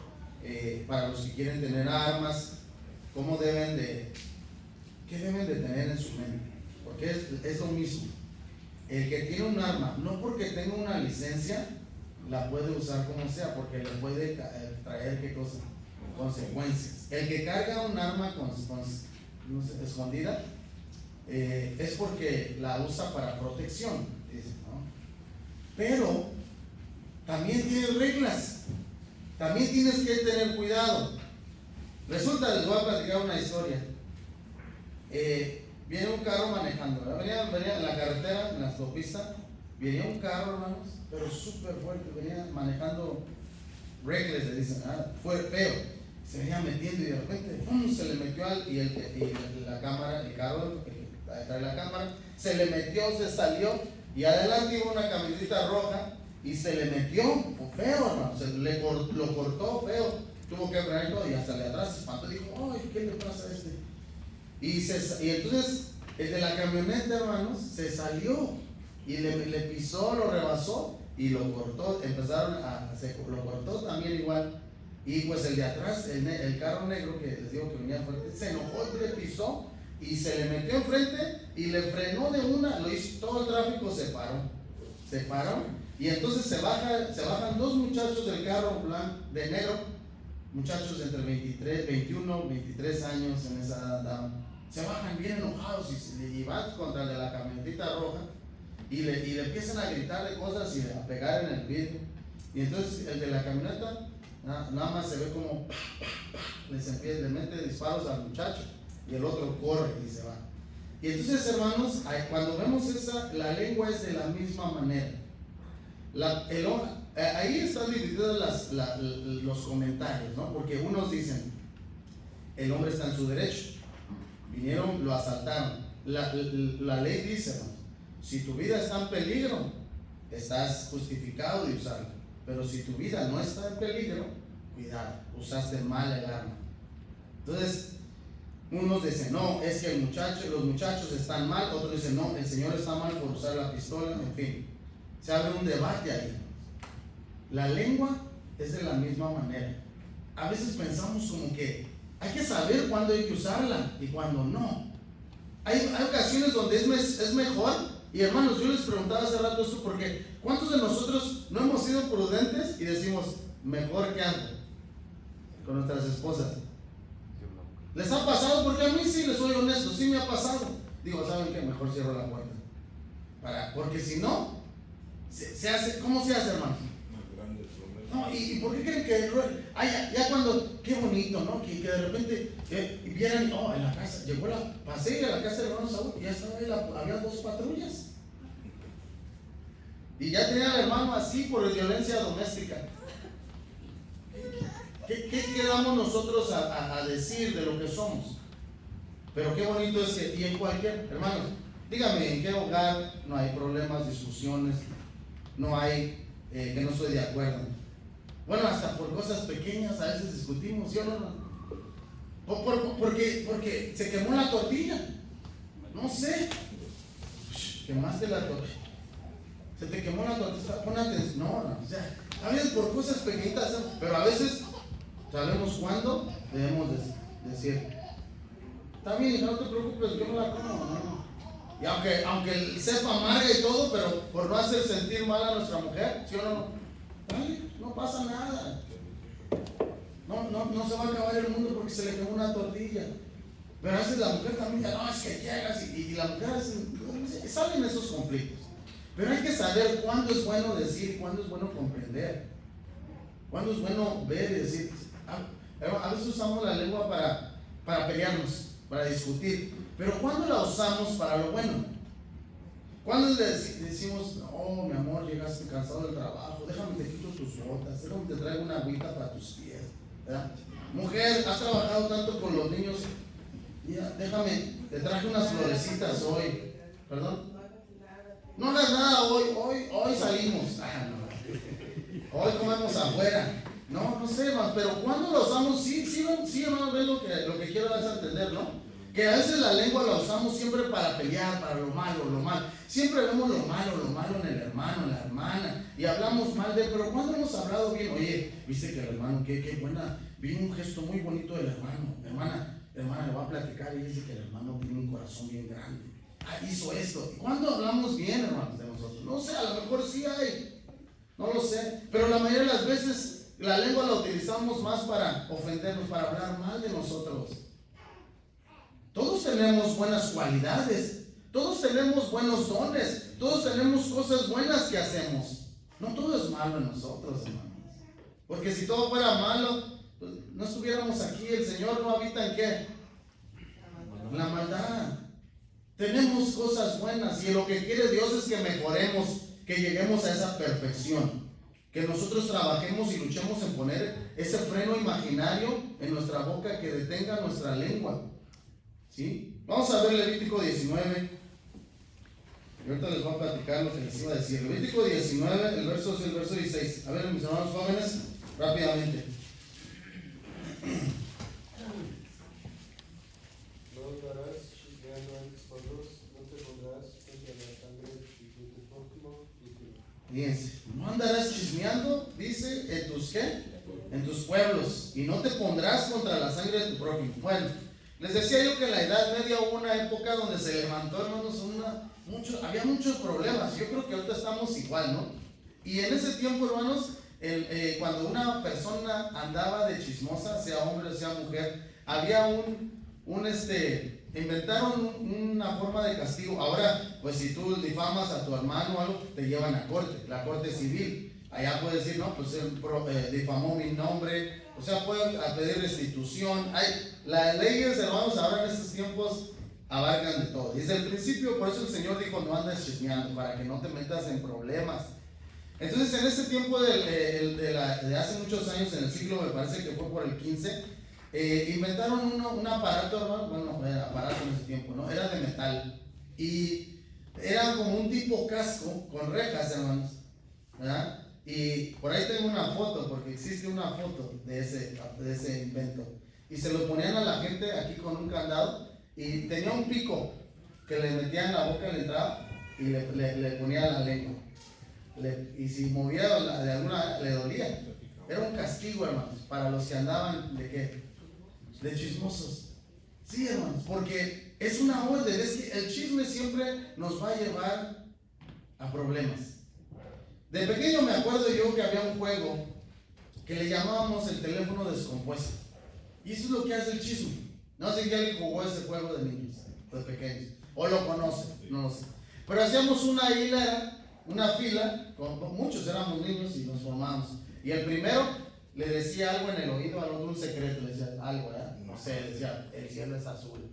para los que quieren tener armas, qué deben de tener en su mente, porque es lo mismo. El que tiene un arma, no porque tenga una licencia, la puede usar como sea, porque le puede traer ¿qué cosa? Consecuencias. El que carga un arma escondida, es porque la usa para protección, dice, ¿no? Pero también tiene reglas, también tienes que tener cuidado. Resulta, les voy a platicar una historia. Viene un carro manejando, ¿verdad? Venía en la carretera, en la autopista, venía un carro, hermanos, pero súper fuerte, venía manejando reckless, le dicen, fue feo, se venía metiendo y de repente, ¡pum!, se le metió la cámara, el carro, trae la cámara, se le metió, se salió, y adelante iba una camioneta roja, y se le metió, feo, hermano, lo cortó feo, tuvo que frenar todo, y hasta de atrás se espantó, dijo, ¡ay, qué le pasa a este! Y entonces el de la camioneta, hermanos, se salió y le pisó, lo rebasó y lo cortó. Lo cortó también igual. Y pues el de atrás, el carro negro que les digo que venía fuerte, se enojó y le pisó y se le metió enfrente y le frenó de una, lo hizo, todo el tráfico se paró. Y entonces se bajan dos muchachos del carro de negro, muchachos entre 21, 23 años en esa edad. Se bajan bien enojados y van contra el de la camionetita roja y le empiezan a gritarle cosas y a pegar en el vidrio. Y entonces el de la camioneta nada más se ve como le mete disparos al muchacho y el otro corre y se va. Y entonces, hermanos, cuando vemos la lengua es de la misma manera. Ahí están divididos los comentarios, ¿no? Porque unos dicen, el hombre está en su derecho. Vinieron, lo asaltaron. La ley dice, ¿no? Si tu vida está en peligro, estás justificado de usarla. Pero si tu vida no está en peligro, cuidado, usaste mal el arma. Entonces, unos dicen, no, es que los muchachos están mal. Otros dicen, no, el Señor está mal por usar la pistola. En fin, se abre un debate ahí. La lengua es de la misma manera. A veces pensamos como que hay que saber cuándo hay que usarla y cuándo no. Hay ocasiones donde es mejor. Y hermanos, yo les preguntaba hace rato esto porque ¿cuántos de nosotros no hemos sido prudentes y decimos mejor que antes con nuestras esposas? ¿Les ha pasado? Porque a mí sí, les soy honesto, sí me ha pasado. Digo, ¿saben qué? Mejor cierro la puerta. Porque si no, se hace, ¿cómo se hace, hermanos? No, ¿y por qué creen que ya cuando, qué bonito, ¿no? Que de repente vieran, en la casa, pasé a la casa del hermano Saúl y ya estaba ahí, había 2 patrullas. Y ya tenía al hermano así por violencia doméstica. ¿Qué quedamos nosotros a decir de lo que somos? Pero qué bonito es que, y en cualquier, hermanos, dígame, ¿en qué hogar no hay problemas, discusiones? No hay que no estoy de acuerdo. Bueno, hasta por cosas pequeñas a veces discutimos, ¿sí o no? Porque se quemó la tortilla. No sé. Quemaste la tortilla. Se te quemó la tortilla. Pon atención. No. O sea, a veces por cosas pequeñitas, pero a veces sabemos cuándo debemos decir. Está bien, no te preocupes, yo no la como. No. Y aunque sepa amarga y todo, pero por no hacer sentir mal a nuestra mujer, ¿sí o no? Ay, no pasa nada. No se va a acabar el mundo porque se le quemó una tortilla. Pero a veces la mujer también dice, no, es que llegas y la mujer salen esos conflictos. Pero hay que saber cuándo es bueno decir, cuándo es bueno comprender, cuándo es bueno ver y decir. A veces usamos la lengua para pelearnos, para discutir, pero ¿cuándo la usamos para lo bueno? ¿Cuándo le decimos, oh, mi amor, llegaste cansado del trabajo, déjame te quito tus botas, déjame te traigo una agüita para tus pies, ¿verdad? Mujer, has trabajado tanto con los niños, mira, déjame, te traje unas florecitas hoy, ¿perdón? No hagas nada hoy salimos, hoy comemos afuera, no sé más, pero ¿cuándo lo usamos? Sí, hermano, ven lo que quiero dar a entender, ¿no? Que a veces la lengua la usamos siempre para pelear, para lo malo. Siempre vemos lo malo en el hermano, en la hermana, y hablamos mal de él, pero ¿cuándo hemos hablado bien? Oye, viste que el hermano, qué buena, vi un gesto muy bonito del hermano. Hermana, le voy a platicar y dice que el hermano tiene un corazón bien grande. Hizo esto. ¿Cuándo hablamos bien, hermanos, de nosotros? No sé, a lo mejor sí hay, no lo sé, pero la mayoría de las veces la lengua la utilizamos más para ofendernos, para hablar mal de nosotros. Todos tenemos buenas cualidades, todos tenemos buenos dones, todos tenemos cosas buenas que hacemos. No todo es malo en nosotros, hermanos. Porque si todo fuera malo, pues no estuviéramos aquí. El Señor no habita en ¿qué? En la maldad. Tenemos cosas buenas y lo que quiere Dios es que mejoremos, que lleguemos a esa perfección. Que nosotros trabajemos y luchemos en poner ese freno imaginario en nuestra boca que detenga nuestra lengua. ¿Sí? Vamos a ver Levítico 19. Y ahorita les voy a platicar lo que les iba a decir. Levítico 19, el verso 16. A ver, mis hermanos jóvenes, rápidamente. No andarás chismeando entre esposos, no te pondrás contra la sangre de tu prójimo y tu. Fíjense, no andarás chismeando, dice, ¿en tus qué? En tus pueblos. Y no te pondrás contra la sangre de tu prójimo. Bueno, les decía yo que en la Edad Media hubo una época donde se levantó, hermanos, había muchos problemas. Yo creo que ahorita estamos igual, ¿no? Y en ese tiempo, hermanos, cuando una persona andaba de chismosa, sea hombre o sea mujer, había inventaron una forma de castigo. Ahora, pues si tú difamas a tu hermano o algo, te llevan a corte, la corte civil. Allá puedes decir, no, pues él difamó mi nombre. O sea, pueden pedir restitución. Las leyes, hermanos, ahora en estos tiempos abarcan de todo. Desde el principio, por eso el Señor dijo, no andes chismeando, para que no te metas en problemas. Entonces, en ese tiempo de hace muchos años, en el siglo, me parece que fue por el 15, inventaron un aparato, hermano, bueno, era aparato en ese tiempo, ¿no? Era de metal. Y era como un tipo casco con rejas, hermanos, ¿verdad? Y por ahí tengo una foto, porque existe una foto de ese invento. Y se lo ponían a la gente aquí con un candado y tenía un pico que le metían en la boca, le entraba y le ponía la lengua. y si movía de alguna, le dolía. Era un castigo, hermanos, para los que andaban de qué, de chismosos. Sí, hermanos, porque es una orden. Es que el chisme siempre nos va a llevar a problemas. De pequeño me acuerdo yo que había un juego que le llamábamos el teléfono descompuesto. Y eso es lo que hace el chisme. No sé si alguien jugó ese juego de niños, de pequeños, o lo conoce, no lo sé. Pero hacíamos una hilera, una fila, muchos éramos niños y nos formábamos. Y el primero le decía algo en el oído al otro, un secreto, le decía algo, ¿verdad? No sé, le decía, el cielo es azul.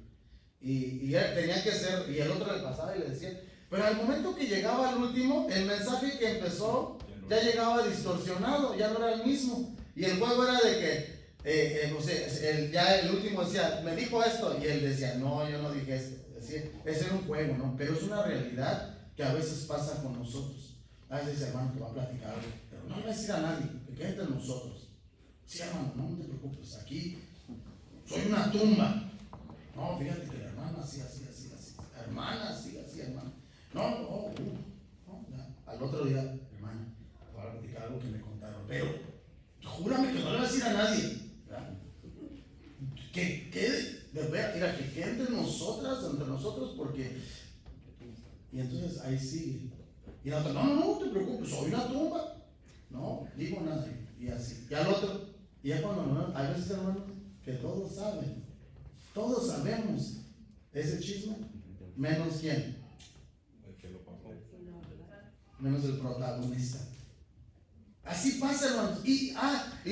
Y él tenía que ser, y el otro le pasaba y le decía. Pero al momento que llegaba al último, el mensaje que empezó ya llegaba distorsionado, ya no era el mismo. Y el juego era de que, no sé, ya el último decía, me dijo esto, y él decía, no, yo no dije esto. Decía, ese era un juego, ¿no? Pero es una realidad que a veces pasa con nosotros. A veces, hermano, te va a platicar algo, pero no le va a decir a nadie, que quede entre nosotros. Sí, hermano, no te preocupes, aquí soy una tumba. No, fíjate que la hermana así. Hermana, así, hermana. No, ya. Al otro día, hermana, te voy a platicar algo que me contaron, pero júrame que no le vas a decir a nadie, ¿verdad? Que quede, de verdad, mira, que quede entre nosotros, porque. Y entonces ahí sigue. Y la otra, no te preocupes, soy una tumba. No, digo nada, y así. Y al otro, y ya cuando, a veces, hermanos, que todos saben, todos sabemos ese chisme, menos quién, menos el protagonista. Así pasa, hermanos. Y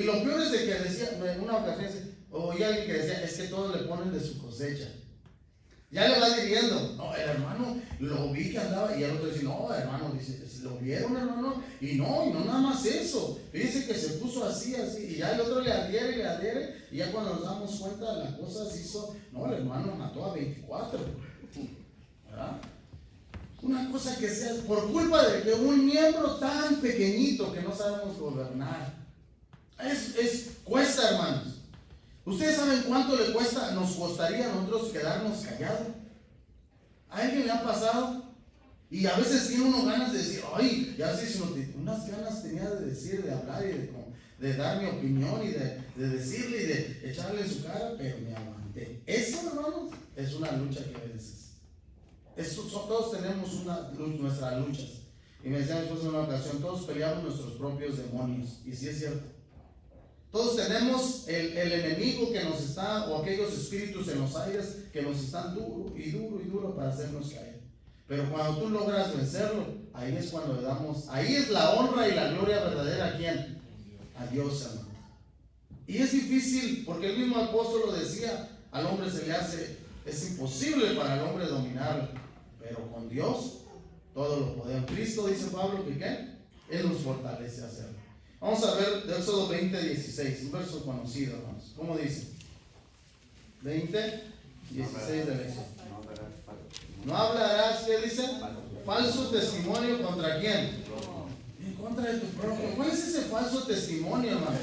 lo peor es de que decía, una ocasión, oí a alguien que decía, es que todos le ponen de su cosecha. Ya le va dirigiendo, no, el hermano lo vi que andaba, y el otro dice, no, hermano, dice, ¿lo vieron, hermano? Y no nada más eso, fíjese que se puso así, y ya el otro le adhiere, y ya cuando nos damos cuenta, la cosa se hizo, no, el hermano mató a 24, ¿verdad? Una cosa que sea por culpa de que un miembro tan pequeñito que no sabemos gobernar, cuesta, hermanos. ¿Ustedes saben cuánto nos costaría a nosotros quedarnos callados? ¿A alguien le ha pasado? Y a veces tiene uno ganas de decir, ay, ya sé, unas ganas tenía de decir, de hablar y de dar mi opinión y de decirle y de echarle en su cara, pero me aguanté. Eso, hermanos, es una lucha que a veces. Todos tenemos nuestras luchas. Y me decía mi esposa en una ocasión, todos peleamos nuestros propios demonios. Y sí es cierto. Todos tenemos el enemigo que nos está, o aquellos espíritus en los aires que nos están duro para hacernos caer. Pero cuando tú logras vencerlo, ahí es cuando le damos, ahí es la honra y la gloria verdadera ¿a quién? A Dios, hermano. Y es difícil, porque el mismo apóstol lo decía, al hombre se le hace, es imposible para el hombre dominarlo, pero con Dios todo lo podemos. Cristo, dice Pablo, que ¿qué? Él nos fortalece a hacerlo. Vamos a ver de Éxodo 20:16, un verso conocido, hermanos. ¿Cómo dice? 20:16 del Éxodo. No hablarás, ¿qué dice? Falso testimonio contra quién? En contra de tu propio. ¿Cuál es ese falso testimonio, hermano?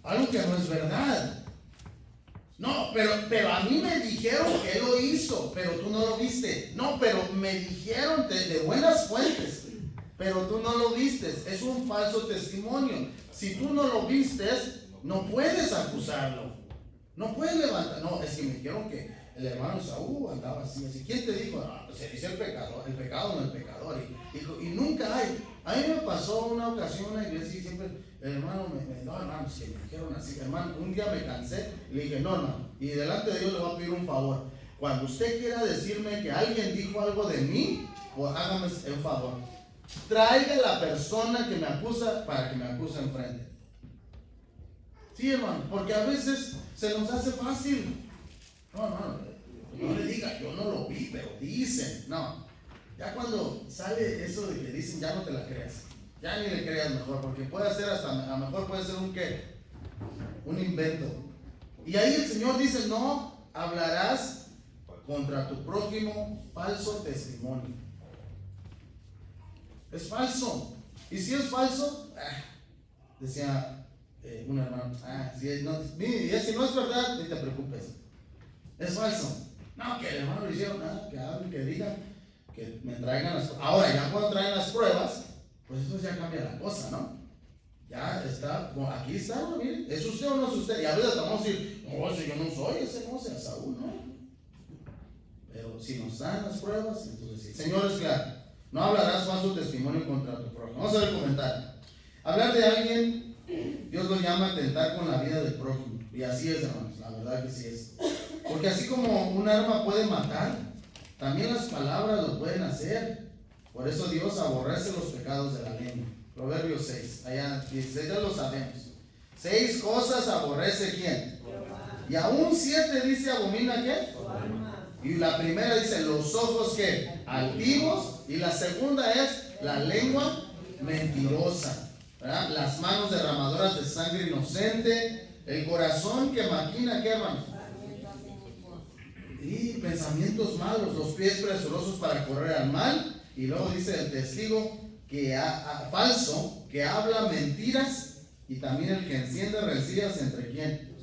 Algo que no es verdad. No, pero a mí me dijeron que él lo hizo, pero tú no lo viste. No, pero me dijeron de buenas fuentes, pero tú no lo vistes. Es un falso testimonio. Si tú no lo vistes, no puedes acusarlo. No puedes levantar. No, es que me dijeron que el hermano Saúl andaba así. ¿Quién te dijo? No, pues se dice el pecador, el pecado no el pecador. Y nunca hay. A mí me pasó una ocasión en una iglesia y siempre el hermano no, hermano, pues que me dijeron así. Hermano, un día me cansé y le dije, no, hermano, y delante de Dios le voy a pedir un favor. Cuando usted quiera decirme que alguien dijo algo de mí, pues hágame un favor. Traiga a la persona que me acusa para que me acuse enfrente. Sí, hermano, porque a veces se nos hace fácil. No, hermano, no le diga, yo no lo vi, pero dicen. No, ya cuando sale eso de que dicen, ya no te la creas. Ya ni le creas mejor, porque puede ser hasta, a lo mejor puede ser un invento. Y ahí el Señor dice, no hablarás contra tu prójimo falso testimonio. Es falso. Y si es falso, decía un hermano, si no es verdad, ni te preocupes. Es falso. No, que el hermano le hicieron nada, que hable, que diga. que me traigan las pruebas. Ahora, ya cuando traen las pruebas, pues eso ya cambia la cosa, ¿no? Ya está, bueno, aquí está, ¿no? Miren, ¿es usted o no es usted? Y a veces vamos a decir, no, si yo no soy, ese no sea Saúl, ¿no? Pero si nos dan las pruebas, entonces sí. Señor, es claro, no hablarás falso testimonio contra tu prójimo. Vamos a ver el comentario. Hablar de alguien, Dios lo llama a tentar con la vida del prójimo. Y así es, hermanos, la verdad que sí es. Porque así como un arma puede matar, también las palabras lo pueden hacer. Por eso Dios aborrece los pecados de la lengua. Proverbios 6, allá 16, ya lo sabemos. 6 cosas aborrece ¿quién? Y aún 7 dice abomina ¿qué? Y la primera dice los ojos ¿qué? Altivos. Y la segunda es la lengua mentirosa, ¿verdad? Las manos derramadoras de sangre inocente. El corazón que maquina ¿qué, hermano? Y pensamientos malos. Los pies presurosos para correr al mal. Y luego dice el testigo que falso, que habla mentiras, y también el que enciende rencillas entre quién.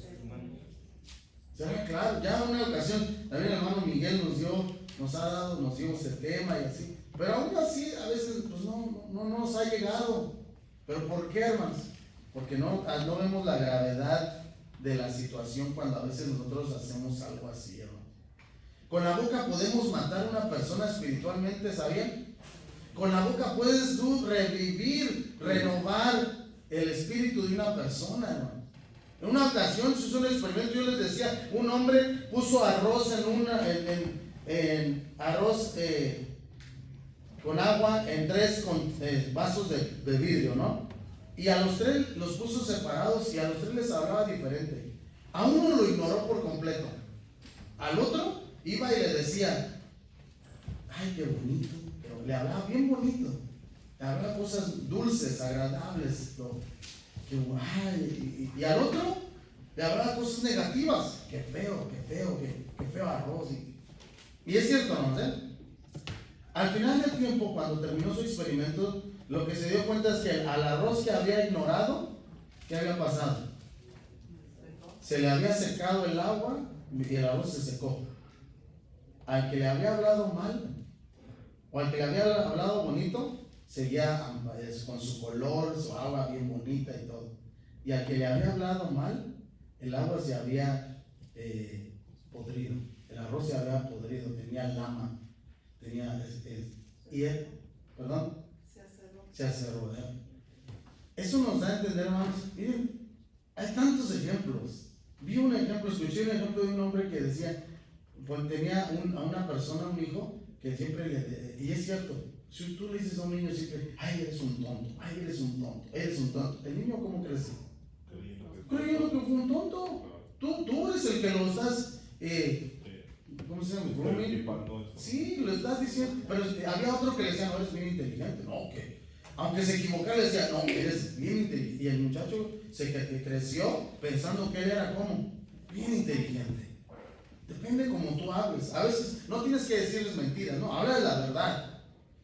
¿Será claro? Ya en una ocasión también el hermano Miguel nos dio ese tema y así, pero aún así a veces pues no nos ha llegado. ¿Pero por qué, hermanos? Porque no vemos la gravedad de la situación cuando a veces nosotros hacemos algo así, hermano. Con la boca podemos matar a una persona espiritualmente, ¿sabían? Con la boca puedes tú revivir, renovar el espíritu de una persona, hermano. En una ocasión se hizo un experimento, yo les decía, un hombre puso arroz arroz con agua en 3 vasos de vidrio, ¿no? Y a los 3 los puso separados y a los 3 les hablaba diferente. A uno lo ignoró por completo. Al otro iba y le decía, ay, qué bonito. Le hablaba bien bonito, le hablaba cosas dulces, agradables, y al otro le hablaba cosas negativas, qué feo arroz. Y es cierto, ¿no? Al final del tiempo, cuando terminó su experimento, lo que se dio cuenta es que al arroz que había ignorado, ¿qué había pasado? Se le había secado el agua y el arroz se secó. Al que le había hablado mal, o al que le había hablado bonito, seguía con su color, su agua bien bonita y todo. Y al que le había hablado mal, el agua se había podrido, el arroz se había podrido, tenía lama, y él, perdón, se acerró. Eso nos da a entender, hermanos, miren, hay tantos ejemplos. Vi un ejemplo, escuché un ejemplo de un hombre que decía, pues tenía a una persona, un hijo, que siempre y es cierto, si tú le dices a un niño siempre, ay, eres un tonto, ay, eres un tonto, eres un tonto, el niño ¿cómo crece? Creyendo que fue un tonto. Tú eres el que lo estás, ¿cómo se llama? Sí, lo estás diciendo, pero había otro que le decía, no, eres bien inteligente, no, que aunque se equivocara le decía, no, eres bien inteligente, y el muchacho se creció pensando que él era como, bien inteligente. Depende como tú hables. A veces no tienes que decirles mentiras, no, habla de la verdad.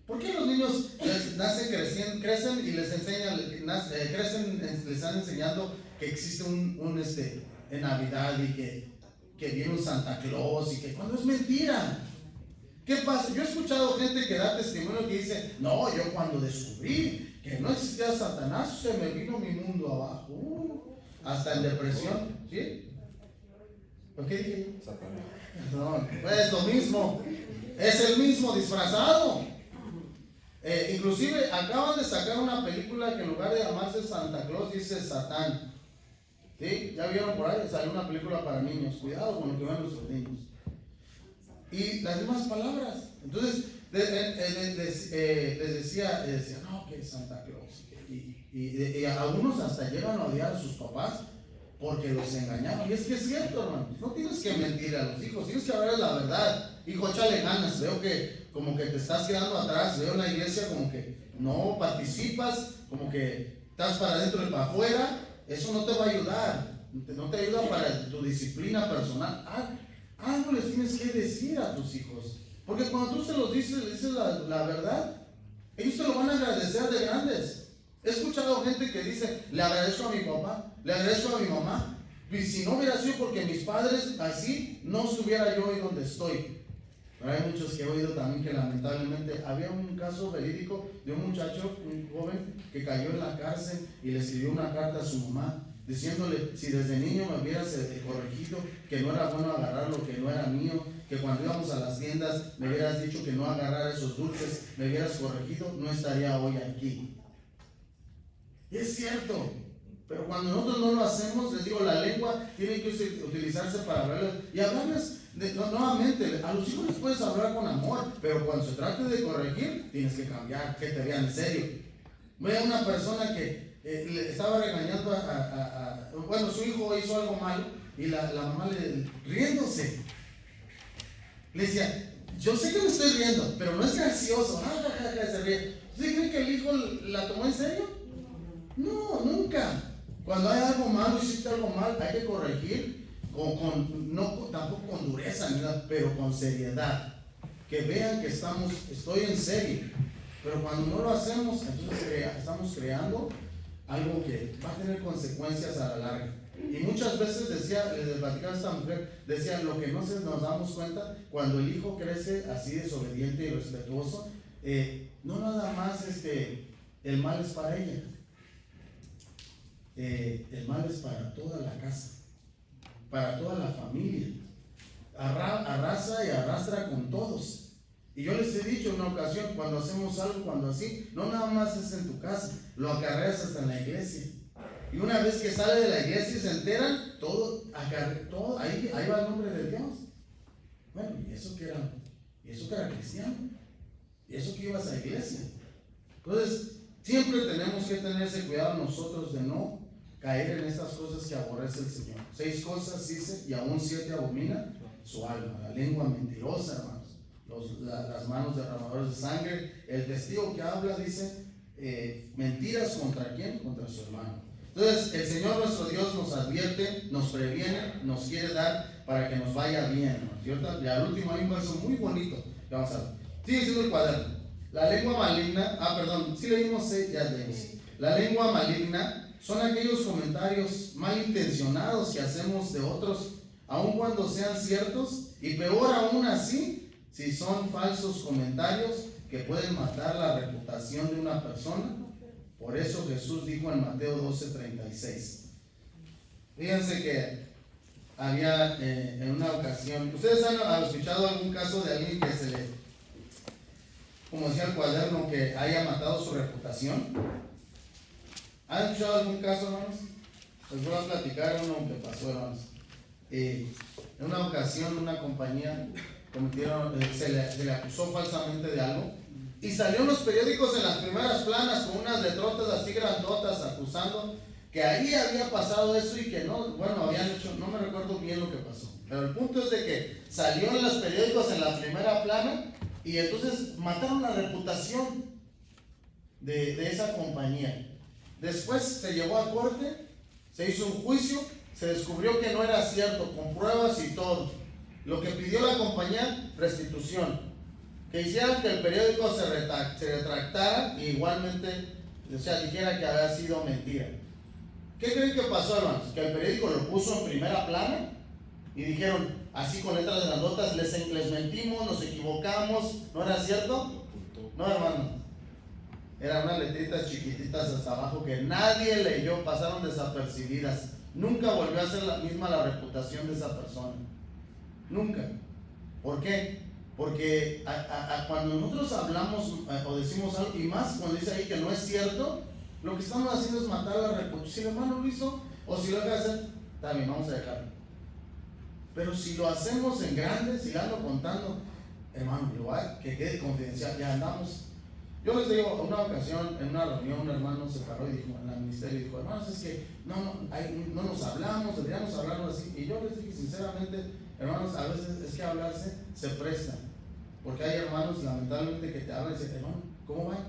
¿Por qué los niños crecen y les enseñan, les están enseñando que existe en Navidad y que viene un Santa Claus y que cuando es mentira? ¿Qué pasa? Yo he escuchado gente que da testimonio que dice, no, yo cuando descubrí que no existía Satanás, se me vino mi mundo abajo, hasta en depresión, ¿sí? ¿Por qué dije? Satanás. No, pues lo mismo, es el mismo disfrazado. Inclusive acaban de sacar una película que en lugar de llamarse Santa Claus dice Satán. ¿Sí? ¿Ya vieron por ahí? Salió una película para niños. Cuidado con lo que ven nuestros niños. Y las mismas palabras. Entonces les decía, no, que es Santa Claus. Y algunos hasta llegan a odiar a sus papás porque los engañaron. Y es que es cierto, hermano. No tienes que mentir a los hijos, tienes que hablar la verdad. Hijo, échale ganas. Veo que como que te estás quedando atrás. Veo en la iglesia como que no participas, como que estás para adentro y para afuera. Eso no te va a ayudar. No te ayuda para tu disciplina personal. Algo les tienes que decir a tus hijos. Porque cuando tú se los dices, les dices la verdad, ellos te lo van a agradecer de grandes. He escuchado gente que dice, le agradezco a mi papá, le agradezco a mi mamá, y si no hubiera sido porque mis padres así, no estuviera yo hoy donde estoy. Pero hay muchos que he oído también que lamentablemente había un caso verídico de un muchacho, un joven, que cayó en la cárcel y le escribió una carta a su mamá diciéndole: si desde niño me hubieras corregido que no era bueno agarrar lo que no era mío, que cuando íbamos a las tiendas me hubieras dicho que no agarrara esos dulces, me hubieras corregido, no estaría hoy aquí. Y es cierto, pero cuando nosotros no lo hacemos, les digo, la lengua tiene que utilizarse para hablarles y hablarles nuevamente. A los hijos les puedes hablar con amor, pero cuando se trate de corregir, tienes que cambiar, que te vean en serio. Ve a una persona que le estaba regañando bueno, su hijo hizo algo malo y la mamá riéndose, le decía: yo sé que me estoy riendo, pero no es gracioso. Se ríe. ¿Usted cree que el hijo la tomó en serio? No, nunca. Cuando hay algo malo, hiciste algo mal, hay que corregir, tampoco con dureza, pero con seriedad. Que vean que estoy en serio. Pero cuando no lo hacemos, entonces estamos creando algo que va a tener consecuencias a la larga. Y muchas veces les platicaba a esta mujer, decía: lo que no nos damos cuenta, cuando el hijo crece así desobediente y respetuoso, no nada más el mal es para ella, el mal es para toda la casa, para toda la familia, arrasa y arrastra con todos. Y yo les he dicho en una ocasión, cuando hacemos algo, cuando así, no nada más es en tu casa, lo acarreas hasta en la iglesia. Y una vez que sale de la iglesia y se enteran, todo ahí va el nombre de Dios. Bueno, ¿y eso que era cristiano? ¿Y eso que ibas a la iglesia? Entonces, siempre tenemos que tener ese cuidado nosotros de no caer en estas cosas que aborrece el Señor. 6 cosas dice, y aún 7 abomina su alma: la lengua mentirosa, hermanos, las manos derramadoras de sangre, el testigo que habla, dice, mentiras. ¿Contra quién? Contra su hermano. Entonces, el Señor nuestro Dios nos advierte, nos previene, nos quiere dar para que nos vaya bien, ¿cierto? Y al último hay un verso muy bonito que vamos a ver. Sigue siendo el cuaderno. La lengua maligna, sí leímos, ya leímos. La lengua maligna son aquellos comentarios malintencionados que hacemos de otros, aun cuando sean ciertos, y peor aún así, si son falsos comentarios que pueden matar la reputación de una persona. Por eso Jesús dijo en Mateo 12:36. Fíjense que había en una ocasión, ¿ustedes han escuchado algún caso de alguien que como decía el cuaderno, que haya matado su reputación? ¿Han escuchado algún caso, hermanos? Les voy a platicar uno que pasó, hermanos. En una ocasión, una compañía se le acusó falsamente de algo, y salió en los periódicos en las primeras planas con unas letrotas así grandotas acusando que ahí había pasado eso y que habían hecho, no me recuerdo bien lo que pasó, pero el punto es de que salió en los periódicos en la primera plana, y entonces mataron la reputación de esa compañía. Después se llevó a corte, se hizo un juicio, se descubrió que no era cierto, con pruebas y todo. Lo que pidió la compañía: restitución. Que hicieran que el periódico se retractara y igualmente, dijera que había sido mentira. ¿Qué creen que pasó, hermanos? Que el periódico lo puso en primera plana y dijeron así con letras grandotas: les mentimos, nos equivocamos, ¿no era cierto? No, hermano, eran unas letritas chiquititas hasta abajo que nadie leyó, pasaron desapercibidas. Nunca volvió a ser la misma la reputación de esa persona, nunca. ¿Por qué? Porque cuando nosotros hablamos o decimos algo, y más cuando dice ahí que no es cierto, lo que estamos haciendo es matar la reputación. Si el hermano lo hizo, o si lo deja de hacer, también vamos a dejarlo. Pero si lo hacemos en grande, si ando contando, hermano, que quede confidencial, ya andamos. Yo les digo, una ocasión, en una reunión, un hermano se paró y dijo, en el ministerio, dijo: hermanos, es que no nos hablamos, deberíamos hablarnos así. Y yo les dije sinceramente, hermanos, a veces es que hablarse se presta, porque hay hermanos lamentablemente que te hablan y dicen: hermano, ¿cómo va?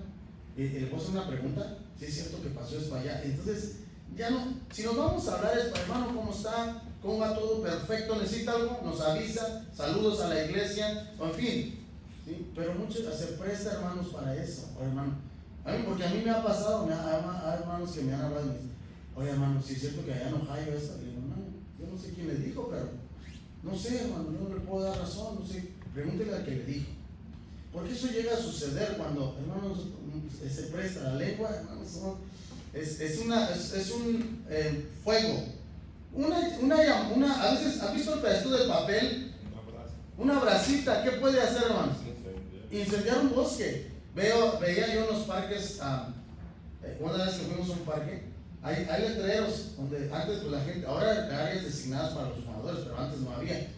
Y le puedo hacer una pregunta: ¿sí es cierto que pasó esto allá? Entonces, ya no, si nos vamos a hablar es: hermano, ¿cómo está? ¿Cómo va todo? Perfecto, necesita algo, nos avisa, saludos a la iglesia, en fin, ¿sí? Pero mucho se presta, hermanos, para eso, hermano. Porque a mí me ha pasado, hay hermanos que me han hablado y me dicen: oye, hermano, si es cierto que allá en Ohio esto. Y digo: hermano, yo no sé quién les dijo, pero no sé, hermano, no le puedo dar razón, no sé. Pregúntele al que le dijo. Porque eso llega a suceder cuando, hermanos, se presta la lengua, hermanos, es un fuego. A veces, ¿has visto el pedazo de papel? Una brasita, ¿qué puede hacer, hermanos? Incendiar un bosque. Veía yo en los parques, una vez que fuimos a un parque, hay letreros donde antes pues, la gente, ahora hay áreas designadas para los fumadores, pero antes no había.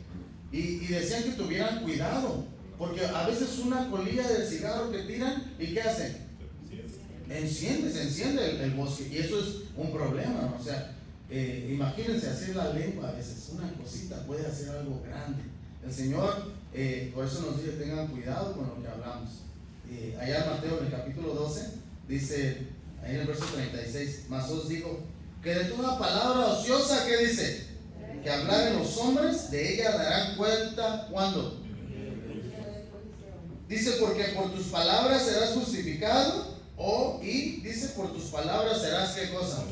Y decían que tuvieran cuidado, porque a veces una colilla de cigarro que tiran, ¿y qué hacen? Se enciende el bosque, y eso es un problema, ¿no? O sea, imagínense hacer la lengua a veces, una cosita puede hacer algo grande. El Señor, por eso nos dice, tengan cuidado con lo que hablamos. Allá en Mateo, en el capítulo 12, dice, ahí en el verso 36, mas os digo, que de toda palabra ociosa, ¿qué dice? Que hablaren los hombres, de ella darán cuenta, ¿cuándo? Dice, porque por tus palabras serás justificado, y dice, por tus palabras serás, ¿qué cosa?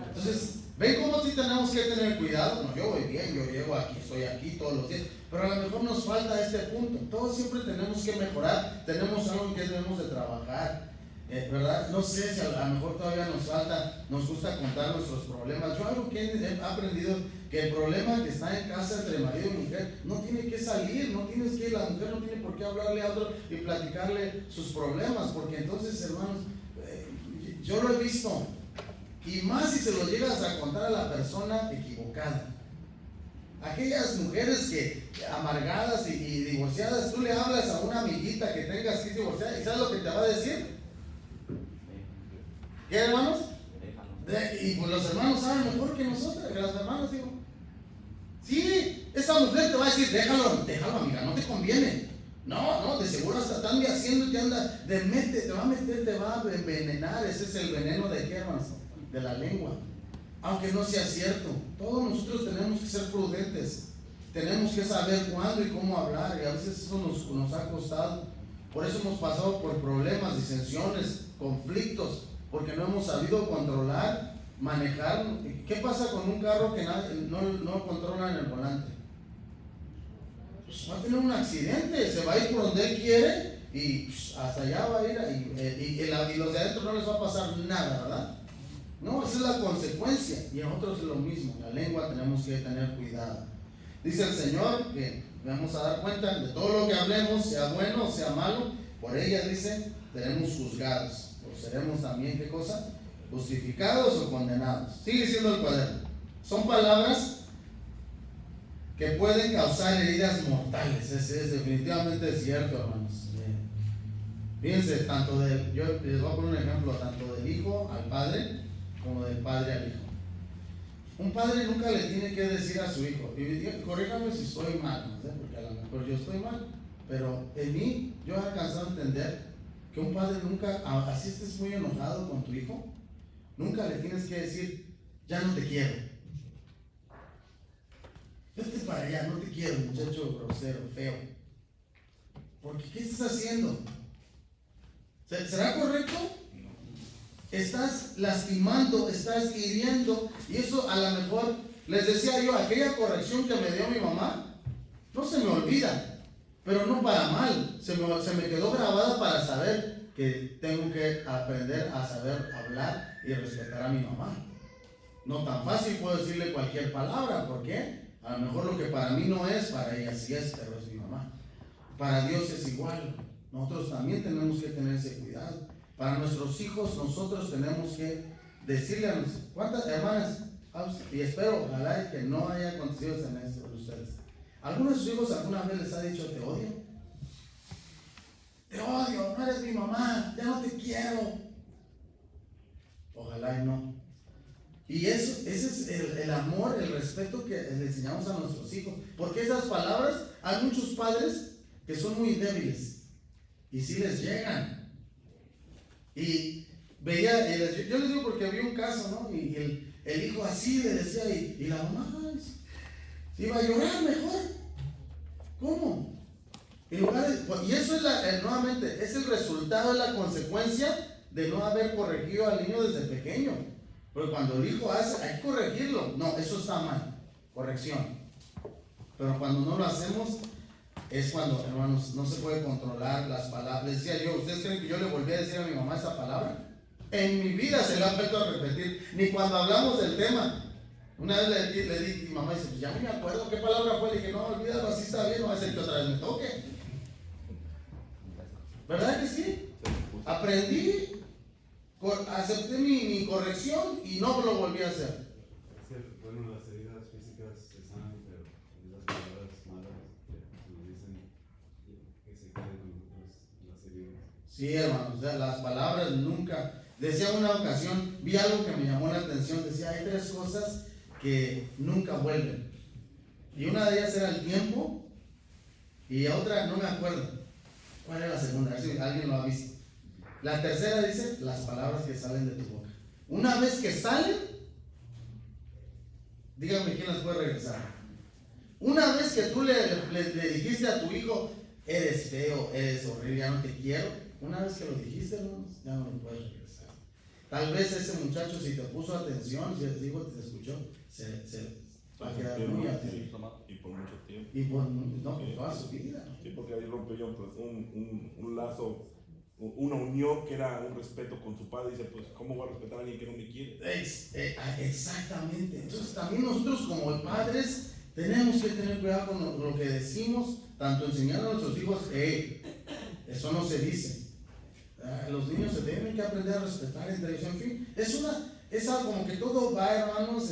Entonces, ¿ven cómo sí tenemos que tener cuidado? No, yo voy bien, yo llego aquí, estoy aquí todos los días, pero a lo mejor nos falta este punto. Todos siempre tenemos que mejorar, tenemos algo en que debemos de trabajar, ¿verdad? No sé si a lo mejor todavía nos falta, nos gusta contar nuestros problemas. Yo algo que he aprendido, que el problema que está en casa entre marido y mujer no tiene que salir, no tienes que, la mujer no tiene por qué hablarle a otro y platicarle sus problemas, porque entonces, hermanos, yo lo he visto. Y más si se lo llegas a contar a la persona equivocada. Aquellas mujeres que amargadas y divorciadas, tú le hablas a una amiguita que tengas que es divorciada, ¿y sabes lo que te va a decir? ¿Qué, hermanos? Y pues los hermanos saben mejor que nosotros, que los hermanos, digo. Sí, esa mujer te va a decir, déjalo amiga, no te conviene. No, de seguro hasta están haciendo y te anda, te va a meter, te va a envenenar. Ese es el veneno de qué, hermanos, de la lengua. Aunque no sea cierto, todos nosotros tenemos que ser prudentes, tenemos que saber cuándo y cómo hablar, y a veces eso nos ha costado. Por eso hemos pasado por problemas, disensiones, conflictos, porque no hemos sabido controlar, manejar. ¿Qué pasa con un carro que no controla en el volante? Pues va a tener un accidente, se va a ir por donde él quiere y hasta allá va a ir, y los de adentro no les va a pasar nada, ¿verdad? No, esa es la consecuencia. Y a nosotros es lo mismo. La lengua tenemos que tener cuidado. Dice el Señor que vamos a dar cuenta de todo lo que hablemos, sea bueno o sea malo, por ella dice, seremos juzgados. O seremos también, ¿qué cosa? Justificados o condenados. Sigue diciendo el cuaderno. Son palabras que pueden causar heridas mortales. Es definitivamente cierto, hermanos. Fíjense, yo les voy a poner un ejemplo, tanto del hijo al padre, como del padre al hijo. Un padre nunca le tiene que decir a su hijo, y corríjame si estoy mal, ¿no? Porque a lo mejor yo estoy mal, pero en mí yo he alcanzado a entender que un padre nunca, así estés muy enojado con tu hijo, nunca le tienes que decir, ya no te quiero. Vete para allá, no te quiero, muchacho grosero, feo. Porque ¿qué estás haciendo? ¿Será correcto? Estás lastimando, estás hiriendo, y eso a lo mejor, les decía yo, aquella corrección que me dio mi mamá, no se me olvida, pero no para mal, se me quedó grabada para saber que tengo que aprender a saber hablar y respetar a mi mamá. No tan fácil puedo decirle cualquier palabra, ¿por qué? A lo mejor lo que para mí no es, para ella sí es, pero es mi mamá. Para Dios es igual, nosotros también tenemos que tener ese cuidado. Para nuestros hijos, nosotros tenemos que decirle a nuestros, ¿cuántas hermanas? Y espero, ojalá que no haya acontecido en esto de ustedes. ¿Algunos de sus hijos alguna vez les ha dicho te odio? Te odio, no eres mi mamá, ya no te quiero. Ojalá y no. Y ese es el amor, el respeto que le enseñamos a nuestros hijos. Porque esas palabras, hay muchos padres que son muy débiles y sí les llegan. Y veía, yo les digo porque había un caso, ¿no? Y el hijo así le decía, y la mamá iba a llorar mejor. ¿Cómo? Y eso es nuevamente, es el resultado, es la consecuencia de no haber corregido al niño desde pequeño. Pero cuando el hijo hace, hay que corregirlo. No, eso está mal, corrección. Pero cuando no lo hacemos, es cuando, hermanos, no se puede controlar las palabras. Les decía yo, ¿ustedes creen que yo le volví a decir a mi mamá esa palabra? En mi vida se la he vuelto a repetir, ni cuando hablamos del tema. Una vez le dije, mi mamá dice, pues ya ni me acuerdo qué palabra fue. Le dije, no, olvídalo, así está bien, no va a ser que otra vez me toque. ¿Verdad que sí? Aprendí, acepté mi corrección y no lo volví a hacer. Bueno, las heridas físicas se sanan, pero las palabras malas que nos dicen que se quedan con nosotros las heridas. Sí, hermanos, o sea, las palabras nunca. Decía una ocasión, vi algo que me llamó la atención, decía, hay 3 cosas que nunca vuelven. Y una de ellas era el tiempo, y otra no me acuerdo. ¿Cuál era la segunda? A ver si alguien lo ha visto. La tercera dice, las palabras que salen de tu boca. Una vez que salen, dígame quién las puede regresar. Una vez que tú le dijiste a tu hijo, eres feo, eres horrible, ya no te quiero. Una vez que lo dijiste, hermanos, ya no lo puedes regresar. Tal vez ese muchacho, si te puso atención, si el hijo te escuchó, se va a quedar muy atento. Y por mucho tiempo. Y por, no, por toda su vida. Sí, porque ahí rompió yo pues, un lazo, una unión que era un respeto con su padre. Dice, pues, ¿cómo voy a respetar a alguien que no me quiere? Exactamente. Entonces también nosotros como padres tenemos que tener cuidado con lo que decimos, tanto enseñando a nuestros hijos, eso no se dice. Los niños se tienen que aprender a respetar entre ellos. En fin, es algo como que todo va, hermanos,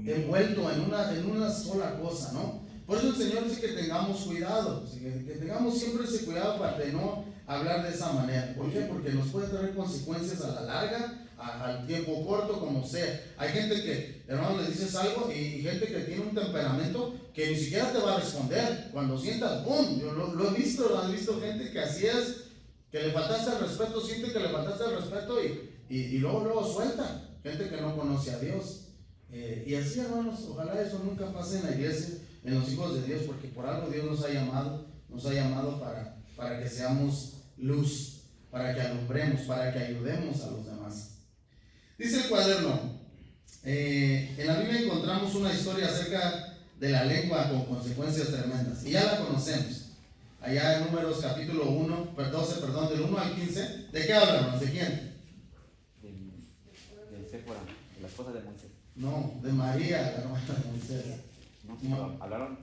envuelto en una sola cosa, ¿no? Por eso el Señor dice que tengamos cuidado, que tengamos siempre ese cuidado para de no hablar de esa manera. ¿Por qué? Porque nos puede traer consecuencias a la larga, al tiempo corto, como sea. Hay gente que, hermano, le dices algo y gente que tiene un temperamento que ni siquiera te va a responder. Cuando sientas, ¡boom! Yo lo he visto gente que así es, que le faltaste el respeto, siente que le faltaste el respeto y luego suelta. Gente que no conoce a Dios. Y así, hermanos, ojalá eso nunca pase en la iglesia, en los hijos de Dios, porque por algo Dios nos ha llamado para que seamos luz, para que alumbremos, para que ayudemos a los demás. Dice el cuaderno, en la Biblia encontramos una historia acerca de la lengua con consecuencias tremendas, y ya la conocemos. Allá en Números capítulo 12, del 1 al 15, ¿de qué hablamos? ¿De quién? De Séfora, de la esposa de Moisés. No, de María, la hermana de Moisés. No, hablaron,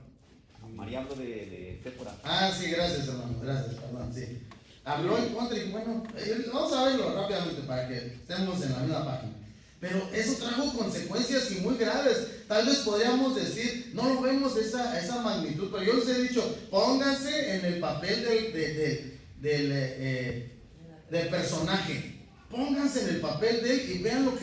María habló de Séfora. Ah, sí, gracias, hermano, gracias, perdón, sí. Habló en contra y bueno, vamos a verlo rápidamente para que estemos en la misma página. Pero eso trajo consecuencias y muy graves. Tal vez podríamos decir, no lo vemos de esa magnitud, pero yo les he dicho, pónganse en el papel del personaje. Pónganse en el papel de él y vean lo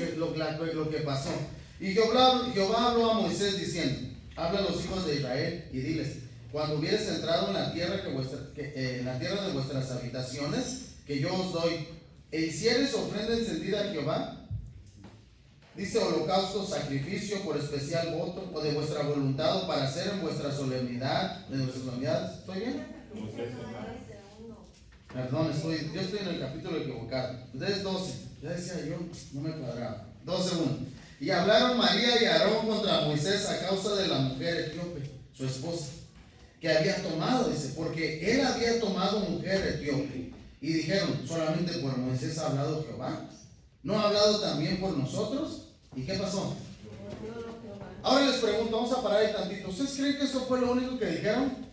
que pasó. Y Jehová habló a Moisés diciendo, habla a los hijos de Israel y diles, cuando hubieres entrado en la tierra en la tierra de vuestras habitaciones, que yo os doy, e hicieres ofrenda encendida a Jehová, dice holocausto, sacrificio por especial voto, o de vuestra voluntad, o para hacer en vuestra solemnidad, de nuestras solemnidades. ¿Estoy bien? Perdón, yo estoy en el capítulo equivocado. Ustedes 12, ya decía yo, no me cuadraba. 12:1. Y hablaron María y Aarón contra Moisés a causa de la mujer etíope, su esposa, que había tomado, dice, porque él había tomado mujer etíope. Y dijeron, solamente por Moisés ha hablado Jehová, ¿no ha hablado también por nosotros? ¿Y qué pasó? Ahora les pregunto, vamos a parar ahí tantito. ¿Ustedes creen que eso fue lo único que dijeron?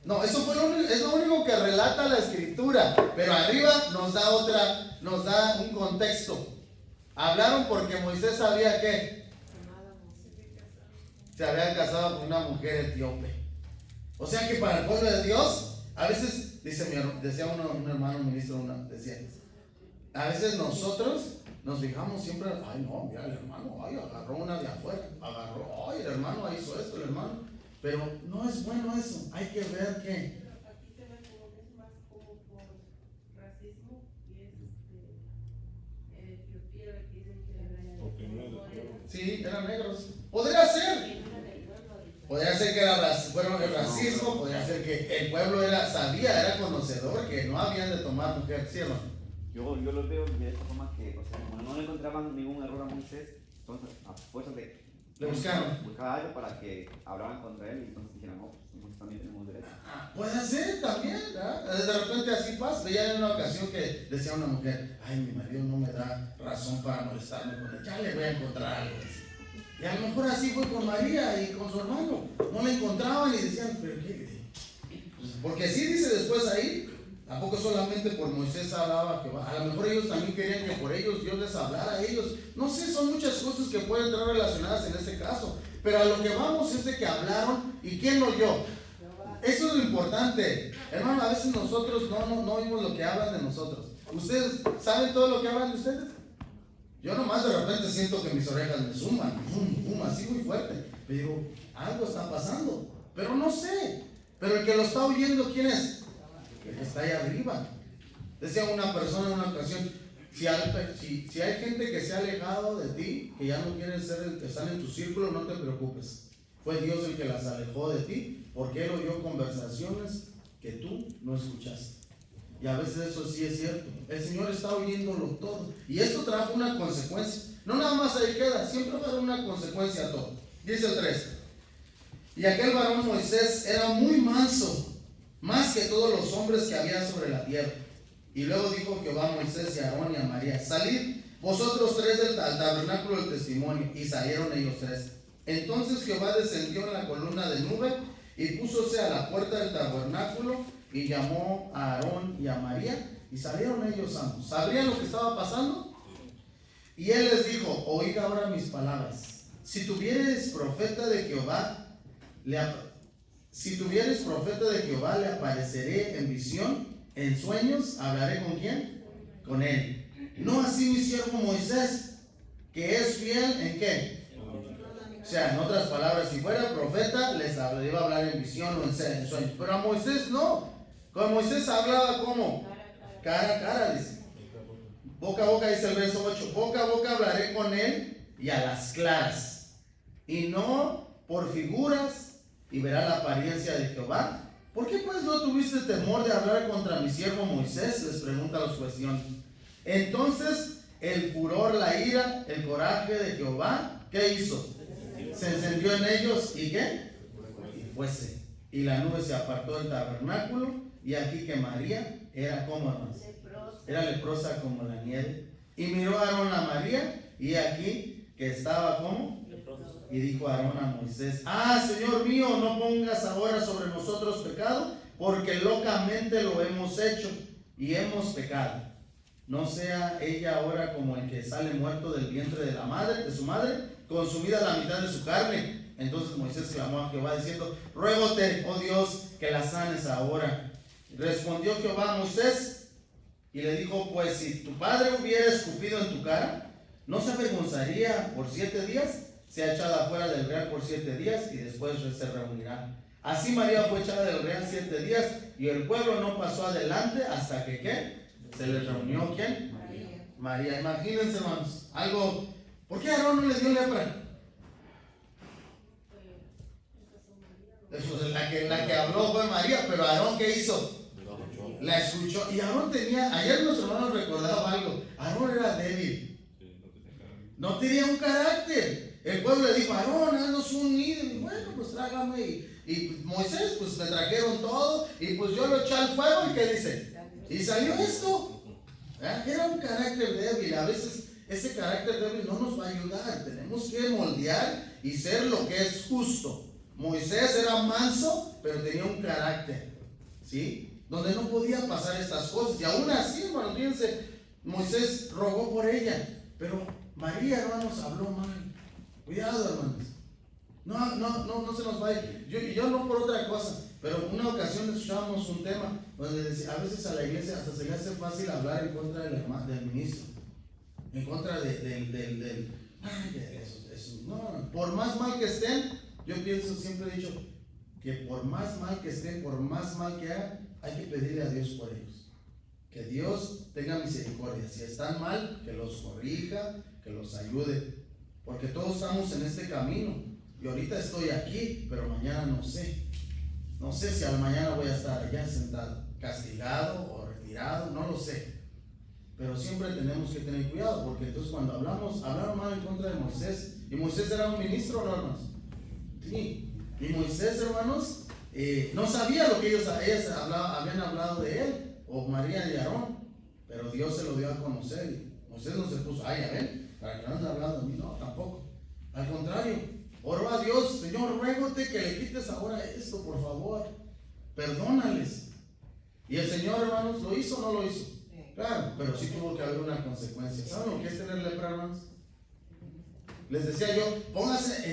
No, eso es lo único que relata la escritura, pero arriba nos da un contexto. Hablaron porque Moisés sabía que se habían casado con una mujer etíope. O sea que para el pueblo de Dios, a veces, decía un hermano ministro, decía, a veces nosotros nos fijamos siempre, ay no, mira el hermano, ay agarró una de afuera, ay el hermano hizo esto, el hermano, pero no es bueno eso, hay que ver que aquí se ve como que es más como por racismo y es en Etiopía que dicen que sí, eran negros, podría ser que fueron el racismo, podría ser que el pueblo era conocedor que no habían de tomar mujer, ¿sí o no? Yo los veo de esta forma que, o sea, como no le encontraban ningún error a Moisés, entonces a fuerza de Le buscaron. Buscaba algo para que hablaran contra él y entonces dijeron, no, pues nosotros también tenemos derecho. Puede ser también, ¿verdad? De repente así pasa. Veía en una ocasión que decía una mujer, ay, mi marido no me da razón para molestarme con él, ya le voy a encontrar algo. Y a lo mejor así fue con María y con su hermano. No le encontraban y decían, pero qué. Porque sí dice después ahí, tampoco solamente por Moisés hablaba Jehová, a lo mejor ellos también querían que por ellos Dios les hablara a ellos. No sé, son muchas cosas que pueden estar relacionadas en este caso. Pero a lo que vamos es de que hablaron y ¿quién lo oyó? Eso es lo importante. Hermano, a veces nosotros no oímos lo que hablan de nosotros. ¿Ustedes saben todo lo que hablan de ustedes? Yo nomás de repente siento que mis orejas me suman, así muy fuerte. Pero digo, algo está pasando, pero no sé. Pero el que lo está oyendo, ¿quién es? El que está ahí arriba. Decía una persona en una ocasión, si hay gente que se ha alejado de ti, que ya no quieren ser, que están en tu círculo, no te preocupes. Fue Dios el que las alejó de ti, porque Él oyó conversaciones que tú no escuchaste. Y a veces eso sí es cierto. El Señor está oyéndolo todo. Y esto trajo una consecuencia. No nada más ahí queda, siempre va a haber una consecuencia a todo. Dice el 3. Y aquel varón Moisés era muy manso, más que todos los hombres que había sobre la tierra. Y luego dijo Jehová a Moisés y a Aarón y a María, salid vosotros tres del tabernáculo del testimonio. Y salieron ellos tres. Entonces Jehová descendió en la columna de nube y púsose a la puerta del tabernáculo y llamó a Aarón y a María y salieron ellos ambos. ¿Sabrían lo que estaba pasando? Y él les dijo, oíd ahora mis palabras. Si tuvieres profeta de Jehová, le apareceré en visión, en sueños, hablaré con ¿quién? Con él. No así mi siervo Moisés, que es fiel en ¿qué? O sea, en otras palabras, si fuera profeta, les iba a hablar en visión o en sueños. Pero a Moisés no. Con Moisés hablaba ¿cómo? Cara a cara, dice. Boca a boca, dice el verso 8. Boca a boca hablaré con él y a las claras. Y no por figuras, y verá la apariencia de Jehová. ¿Por qué pues no tuviste temor de hablar contra mi siervo Moisés? Les pregunta, los cuestiona. Entonces el furor, la ira, el coraje de Jehová, ¿qué hizo? Se encendió en ellos y ¿qué? Y fuese. Y la nube se apartó del tabernáculo. Y aquí que María era como, hermanos, era leprosa como la nieve. Y miró Aarón a María y aquí que estaba como. Y dijo Aarón a Moisés, Señor mío, no pongas ahora sobre nosotros pecado, porque locamente lo hemos hecho y hemos pecado. No sea ella ahora como el que sale muerto del vientre de su madre, consumida la mitad de su carne. Entonces Moisés clamó a Jehová diciendo, ruégote, oh Dios, que la sanes ahora. Respondió Jehová a Moisés y le dijo, pues si tu padre hubiera escupido en tu cara, ¿no se avergonzaría por 7 días? Sea echada fuera del real por 7 días y después se reunirá. Así María fue echada del real 7 días y el pueblo no pasó adelante hasta que ¿qué? Se les reunió ¿quién? María. Imagínense, hermanos, algo. ¿Por qué Aarón no le dio lepra? La que habló fue María, pero Aarón ¿qué hizo? La escuchó. Y Aarón ayer los hermanos recordaban algo. Aarón era débil. No tenía un carácter. El pueblo le dijo, Aarón, haznos un nido. Y bueno, pues trágame. Y Moisés, pues me trajeron todo. Y pues yo lo eché al fuego. ¿Y qué dice? Y salió esto. Era un carácter débil. A veces ese carácter débil no nos va a ayudar. Tenemos que moldear y ser lo que es justo. Moisés era manso, pero tenía un carácter, ¿sí? Donde no podía pasar estas cosas. Y aún así, hermanos, fíjense, Moisés rogó por ella. Pero María, hermanos, habló mal. Cuidado, hermanos. No se nos vaya. Yo no por otra cosa, pero una ocasión escuchábamos un tema donde decía, a veces a la iglesia hasta se le hace fácil hablar en contra del ministro, en contra no, por más mal que estén, yo pienso, siempre he dicho que por más mal que estén, por más mal que hagan, hay que pedirle a Dios por ellos. Que Dios tenga misericordia. Si están mal, que los corrija, que los ayude. Porque todos estamos en este camino. Y ahorita estoy aquí, pero mañana no sé. No sé si al mañana voy a estar allá sentado, castigado o retirado, no lo sé. Pero siempre tenemos que tener cuidado, porque entonces cuando hablaron mal en contra de Moisés, ¿Y Moisés era un ministro, no, hermanos? Sí. Y Moisés, hermanos, no sabía lo que ellos habían hablado de él, o María y Aarón, pero Dios se lo dio a conocer. Y Moisés no se puso, ay, a ver, para que no anden hablando de mí, no, tampoco. Al contrario, oró a Dios, Señor, ruégote que le quites ahora esto, por favor, perdónales. Y el Señor, hermanos, ¿lo hizo o no lo hizo? Claro, pero sí tuvo que haber una consecuencia. ¿Saben lo que es tener lepra, hermanos? Les decía yo, póngase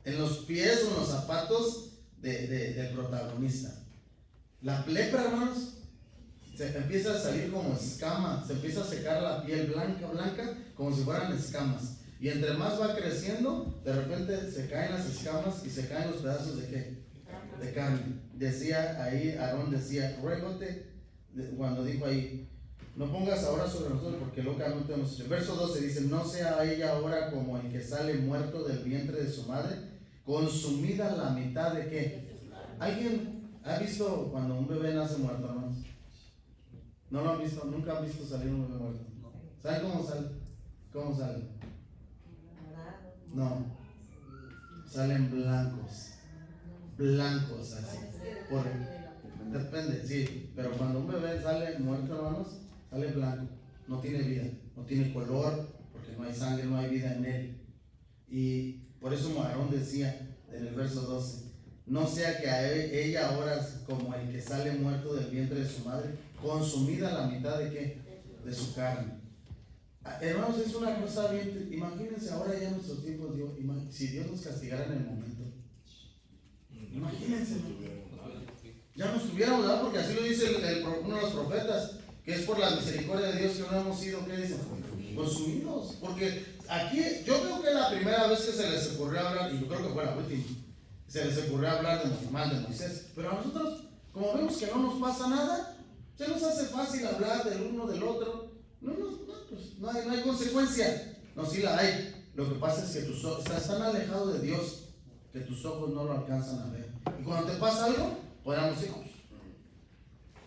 en los pies o en los zapatos del protagonista. La lepra, hermanos, se empieza a salir como escama, se empieza a secar la piel blanca, como si fueran escamas. Y entre más va creciendo, de repente se caen las escamas y se caen los pedazos de ¿qué? De carne. Decía ahí, Aarón decía, ruégote, cuando dijo ahí, no pongas ahora sobre nosotros porque locamente hemos hecho. Verso 12 dice, no sea ella ahora como el que sale muerto del vientre de su madre, consumida la mitad de ¿qué? ¿Alguien ha visto cuando un bebé nace muerto, hermanos? ¿No lo han visto? ¿Nunca han visto salir un bebé muerto? ¿Saben cómo sale? ¿Cómo sale? No, salen blancos así. Depende, sí, pero cuando un bebé sale muerto, hermanos, sale blanco, no tiene vida, no tiene color, porque no hay sangre, no hay vida en él. Y por eso Aarón decía en el verso 12, no sea que a ella ahora como el que sale muerto del vientre de su madre, consumida la mitad de ¿qué? De su carne. Hermanos, es una cosa bien, imagínense ahora ya en nuestros tiempos, Dios, si Dios nos castigara en el momento. Imagínense, ya nos estuviéramos dando, porque así lo dice uno de los profetas, que es por la misericordia de Dios que no hemos sido, ¿qué dicen? Consumidos. Porque aquí, yo creo que es la primera vez que se les ocurrió hablar, y yo creo que fue la última, se les ocurrió hablar de Moisés. Pero a nosotros, como vemos que no nos pasa nada, se nos hace fácil hablar del uno del otro. No hay consecuencia. No, sí la hay. Lo que pasa es que tus ojos estás tan alejado de Dios que tus ojos no lo alcanzan a ver. Y cuando te pasa algo, podemos decir,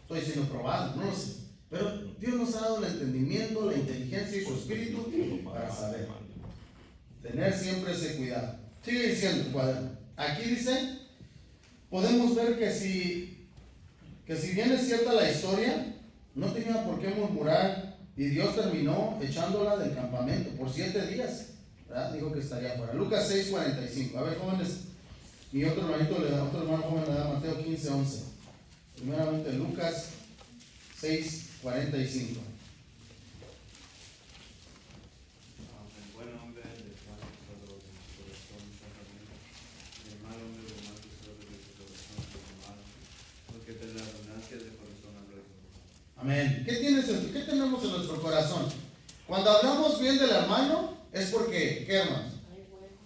estoy siendo probado, no lo sé. Pero Dios nos ha dado el entendimiento, la inteligencia y su espíritu para saber. Tener siempre ese cuidado. Sigue diciendo el cuaderno. Aquí dice, podemos ver que si bien es cierta la historia, no tenía por qué murmurar y Dios terminó echándola del campamento por 7 días. ¿Verdad? Dijo que estaría fuera. Lucas 6:45. A ver, jóvenes, mi otro hermano joven le da Mateo 15:11. Primeramente Lucas 6:45. El buen hombre de paz tesoro de su corazón saca y el mal hombre de mal tesoro de su corazón saca mal, porque de la abundancia del corazón habla de su boca. Amén. ¿Qué tenemos en nuestro corazón? Cuando hablamos bien del hermano, es porque, ¿qué, hermanos?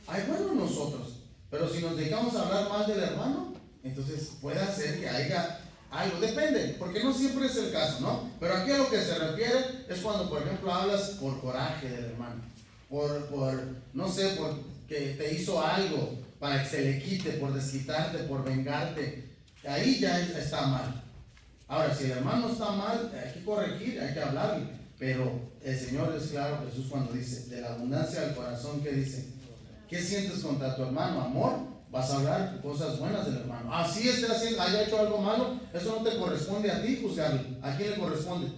Hay bueno en nosotros. Pero si nos dejamos hablar mal del hermano, entonces puede ser que haya algo. Depende, porque no siempre es el caso, ¿no? Pero aquí a lo que se refiere es cuando, por ejemplo, hablas por coraje del hermano. No sé, por que te hizo algo para que se le quite, por desquitarte, por vengarte. Ahí ya está mal. Ahora, si el hermano está mal, hay que corregir, hay que hablarle. Pero el Señor es claro, Jesús, cuando dice, de la abundancia del corazón, ¿qué dice? ¿Qué sientes contra tu hermano? Amor, vas a hablar cosas buenas del hermano. Así haya hecho algo malo, eso no te corresponde a ti juzgarlo. ¿A quién le corresponde?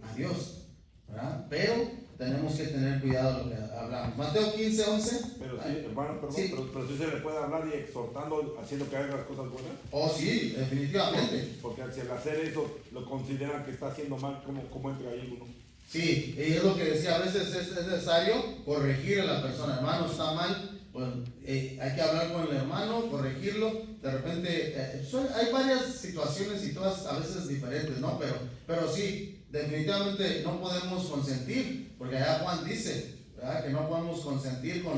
A Dios, ¿verdad? Pero tenemos que tener cuidado de lo que hablamos. Mateo 15:11. Pero sí, hermano, perdón, sí. Pero sí se le puede hablar y exhortando, haciendo que haga las cosas buenas. Oh, sí, definitivamente. Porque si al hacer eso lo consideran que está haciendo mal, ¿cómo entra ahí uno? Sí, y es lo que decía, a veces es necesario corregir a la persona. Hermano, está mal, pues hay que hablar con el hermano, corregirlo. De repente, hay varias situaciones y todas a veces diferentes, ¿no? Pero sí, definitivamente no podemos consentir, porque allá Juan dice, ¿verdad?, que no podemos consentir con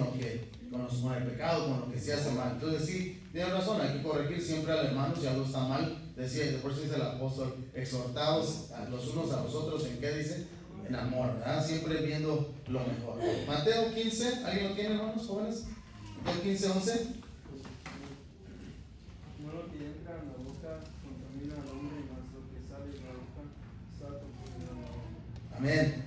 el pecado, con lo que se hace mal. Entonces sí, tiene razón, hay que corregir siempre al hermano si algo está mal. Decía, por eso dice el apóstol, exhortaos a los unos a los otros, ¿en qué dice? En amor, ¿verdad? Siempre viendo lo mejor. Mateo 15, ¿alguien lo tiene, hermanos jóvenes? Mateo 15:11. No lo que entra en la boca contamina al hombre, mas lo que sale de la boca está contaminado al hombre. Amén.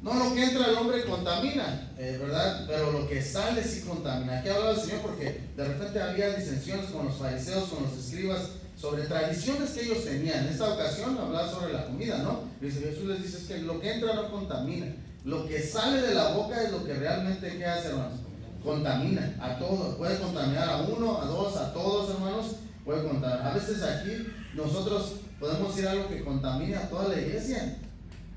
No lo que entra al hombre contamina, ¿verdad? Pero lo que sale sí contamina. Aquí hablaba el Señor porque de repente había disensiones con los fariseos, con los escribas, sobre tradiciones que ellos tenían. En esta ocasión hablaba sobre la comida, ¿no? Dice, Jesús les dice, es que lo que entra no contamina. Lo que sale de la boca es lo que realmente, ¿qué hace, hermanos? Contamina a todos. Puede contaminar a uno, a dos, a todos, hermanos. Puede contaminar. A veces aquí nosotros podemos decir algo que contamine a toda la iglesia,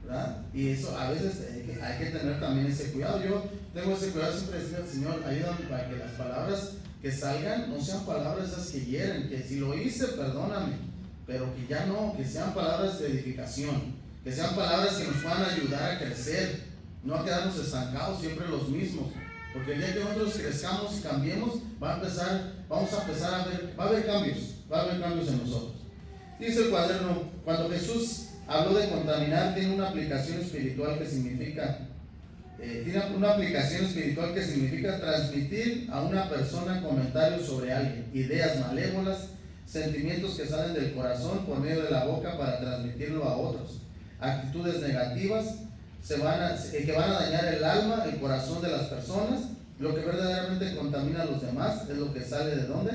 ¿verdad? Y eso a veces hay que tener también ese cuidado. Yo tengo ese cuidado, siempre decir al Señor, ayúdame para que las palabras que salgan no sean palabras esas que hieren, que si lo hice, perdóname, pero que ya no, que sean palabras de edificación, que sean palabras que nos puedan ayudar a crecer, no a quedarnos estancados siempre los mismos, porque el día que nosotros crezcamos y cambiemos, vamos a empezar a ver, va a haber cambios en nosotros. Dice el cuaderno, cuando Jesús habló de contaminar, tiene una aplicación espiritual que significa transmitir a una persona comentarios sobre alguien, ideas malévolas, sentimientos que salen del corazón por medio de la boca para transmitirlo a otros, actitudes negativas que van a dañar el alma, el corazón de las personas. Lo que verdaderamente contamina a los demás es lo que sale ¿de dónde?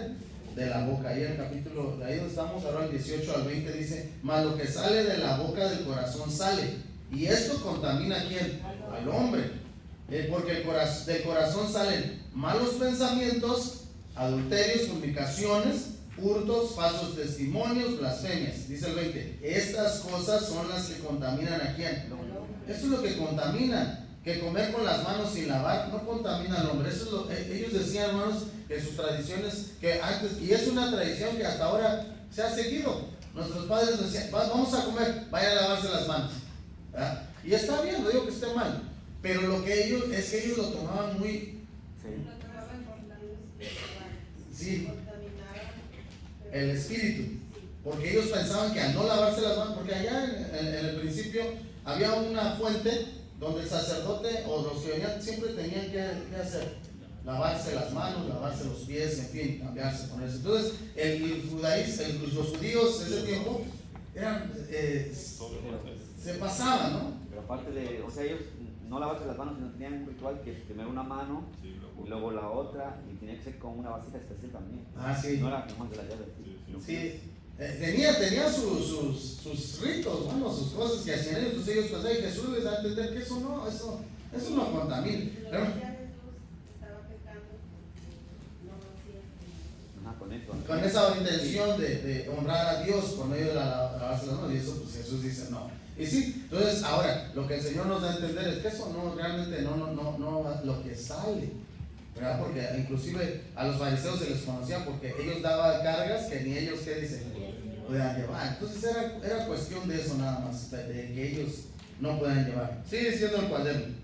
De la boca. Ahí el capítulo, de ahí donde estamos ahora, el 18 al 20 dice, mas lo que sale de la boca del corazón sale. Y esto contamina ¿a quién? Al hombre. Porque del corazón salen malos pensamientos, adulterios, fornicaciones, hurtos, falsos testimonios, blasfemias. Dice el 20, estas cosas son las que contaminan ¿a quién? Esto es lo que contamina. Que comer con las manos sin lavar no contamina al hombre. Eso es lo ellos decían, hermanos, que sus tradiciones, que antes, y es una tradición que hasta ahora se ha seguido. Nuestros padres decían, vamos a comer, vaya a lavarse las manos, ¿verdad? Y está bien, no digo que esté mal, pero lo que ellos lo tomaban muy, sí, el espíritu, porque ellos pensaban que al no lavarse las manos, porque allá en el principio había una fuente donde el sacerdote o los que venían siempre tenían que hacer, lavarse las manos, lavarse los pies, en fin, cambiarse, ponerse. Entonces, los judíos de ese tiempo eran, se pasaban, ¿no? Pero aparte de, o sea, ellos no lavarse las manos, sino tenían un ritual que primero una mano y luego la otra, y tenía que ser con una vasija especial también. Ah, sí. No era nomás de la llave. Sí. Tenía sus ritos, bueno, sus cosas que hacían ellos. Entonces ellos pensaban, y Jesús les da a entender que eso no contamina. Pero, con esa intención de honrar a Dios por medio de lavarse las manos, y eso pues Jesús dice no. Y sí, entonces ahora lo que el Señor nos da a entender es que eso no realmente no lo que sale, ¿verdad? Porque inclusive a los fariseos se les conocía porque ellos daban cargas que ni ellos, ¿qué dicen? Podían llevar. Entonces era cuestión de eso nada más, de que ellos no puedan llevar. Sigue diciendo el cuaderno.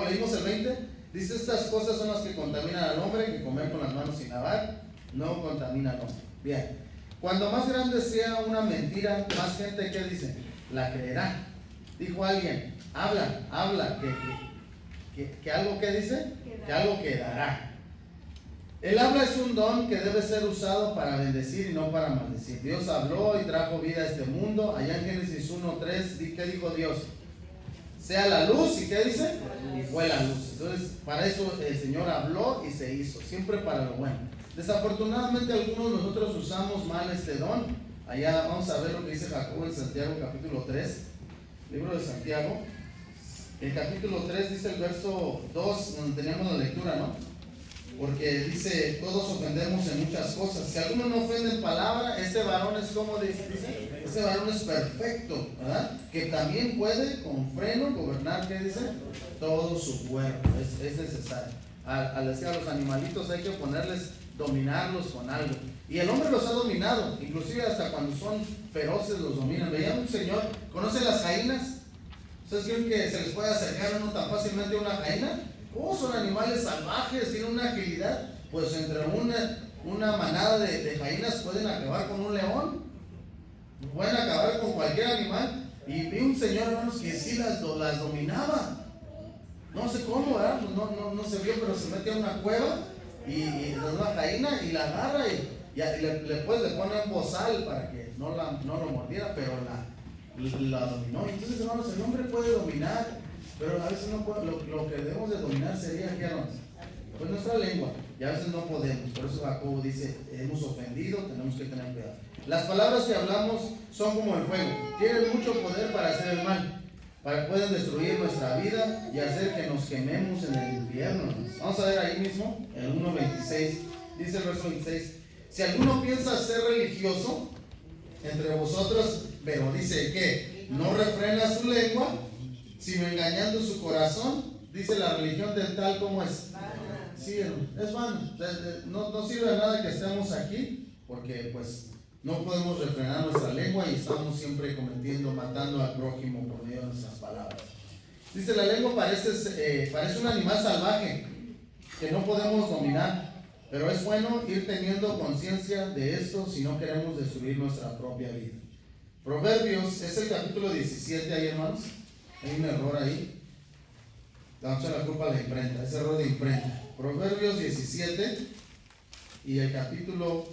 Leímos el 20. Dice, estas cosas son las que contaminan al hombre, que comer con las manos sin lavar no contamina al hombre. Bien. Cuando más grande sea una mentira, más gente, ¿qué dice? La creerá. Dijo alguien, habla, que algo que dice, que algo quedará. El habla es un don que debe ser usado para bendecir y no para maldecir. Dios habló y trajo vida a este mundo. Allá en Génesis 1:3, ¿qué dijo Dios? Sea la luz, ¿y qué dice? Y fue la luz. Entonces, para eso el Señor habló y se hizo, siempre para lo bueno. Desafortunadamente algunos de nosotros usamos mal este don. Allá vamos a ver lo que dice Jacobo en Santiago capítulo 3, libro de Santiago. El capítulo 3 dice el verso 2, donde teníamos la lectura, ¿no? Porque dice, todos ofendemos en muchas cosas. Si alguno no ofende en palabra, este varón es como dice, este varón es perfecto, ¿verdad? Que también puede con freno gobernar, ¿qué dice? Todo su cuerpo, es necesario. Al decir a los animalitos hay que dominarlos con algo. Y el hombre los ha dominado, inclusive hasta cuando son feroces los dominan. Veía un señor, ¿conoce las jainas? ¿Ustedes creen que se les puede acercar uno tan fácilmente a una jaina? Son animales salvajes, tienen una agilidad. Pues entre una manada de jainas pueden acabar con un león, pueden acabar con cualquier animal. Y vi un señor, hermanos, que sí las dominaba. No sé cómo, ¿verdad? No se vio, pero se mete a una cueva y una jaina y la agarra y le pone un bozal para que no lo mordiera, pero la dominó. Entonces, hermanos, el hombre puede dominar Pero a veces no podemos, lo que debemos de dominar sería, ¿qué hermanos? Pues nuestra lengua, y a veces no podemos. Por eso Jacobo dice, hemos ofendido, tenemos que tener cuidado. Las palabras que hablamos son como el fuego, tienen mucho poder para hacer el mal, pueden destruir nuestra vida y hacer que nos quememos en el infierno, hermanos. Vamos a ver ahí mismo, en el 1.26, dice el verso 26, si alguno piensa ser religioso entre vosotros, pero dice que no refrena su lengua, sino engañando su corazón, dice la religión del tal como es. Sí, es vano. No sirve de nada que estemos aquí, porque pues no podemos refrenar nuestra lengua y estamos siempre cometiendo, matando al prójimo por medio de nuestras palabras. Dice, la lengua parece un animal salvaje que no podemos dominar, pero es bueno ir teniendo conciencia de esto si no queremos destruir nuestra propia vida. Proverbios, es el capítulo 17 ahí, hermanos. Hay un error ahí. Le vamos a echar la culpa a la imprenta, es error de imprenta. Proverbios 17 y el capítulo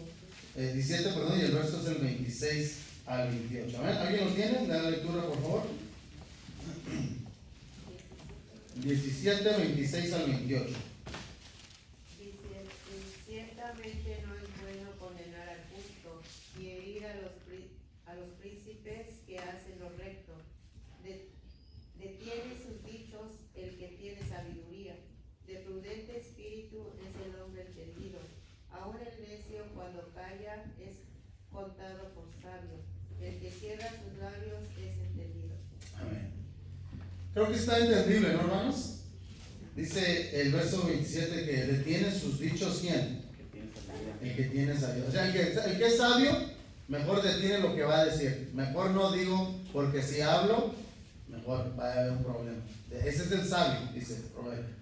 17, perdón, y el verso es el 26 al 28. ¿Alguien lo tiene? Le da la lectura, por favor. 17, 26 al 28. Dice, ciertamente no es bueno condenar al justo y herir a los príncipes que hacen lo recto. Detiene sus dichos el que tiene sabiduría. De prudente espíritu es el hombre entendido. Aún el necio cuando calla es contado por sabio. El que cierra sus labios es entendido. Amén. Creo que está entendible, ¿no, hermanos? Dice el verso 27 que detiene sus dichos, ¿quién? El que tiene sabiduría. O sea, el que es sabio, mejor detiene lo que va a decir. Mejor no digo, porque si hablo, mejor va a haber un problema. Ese es el sabio, dice el proverbio.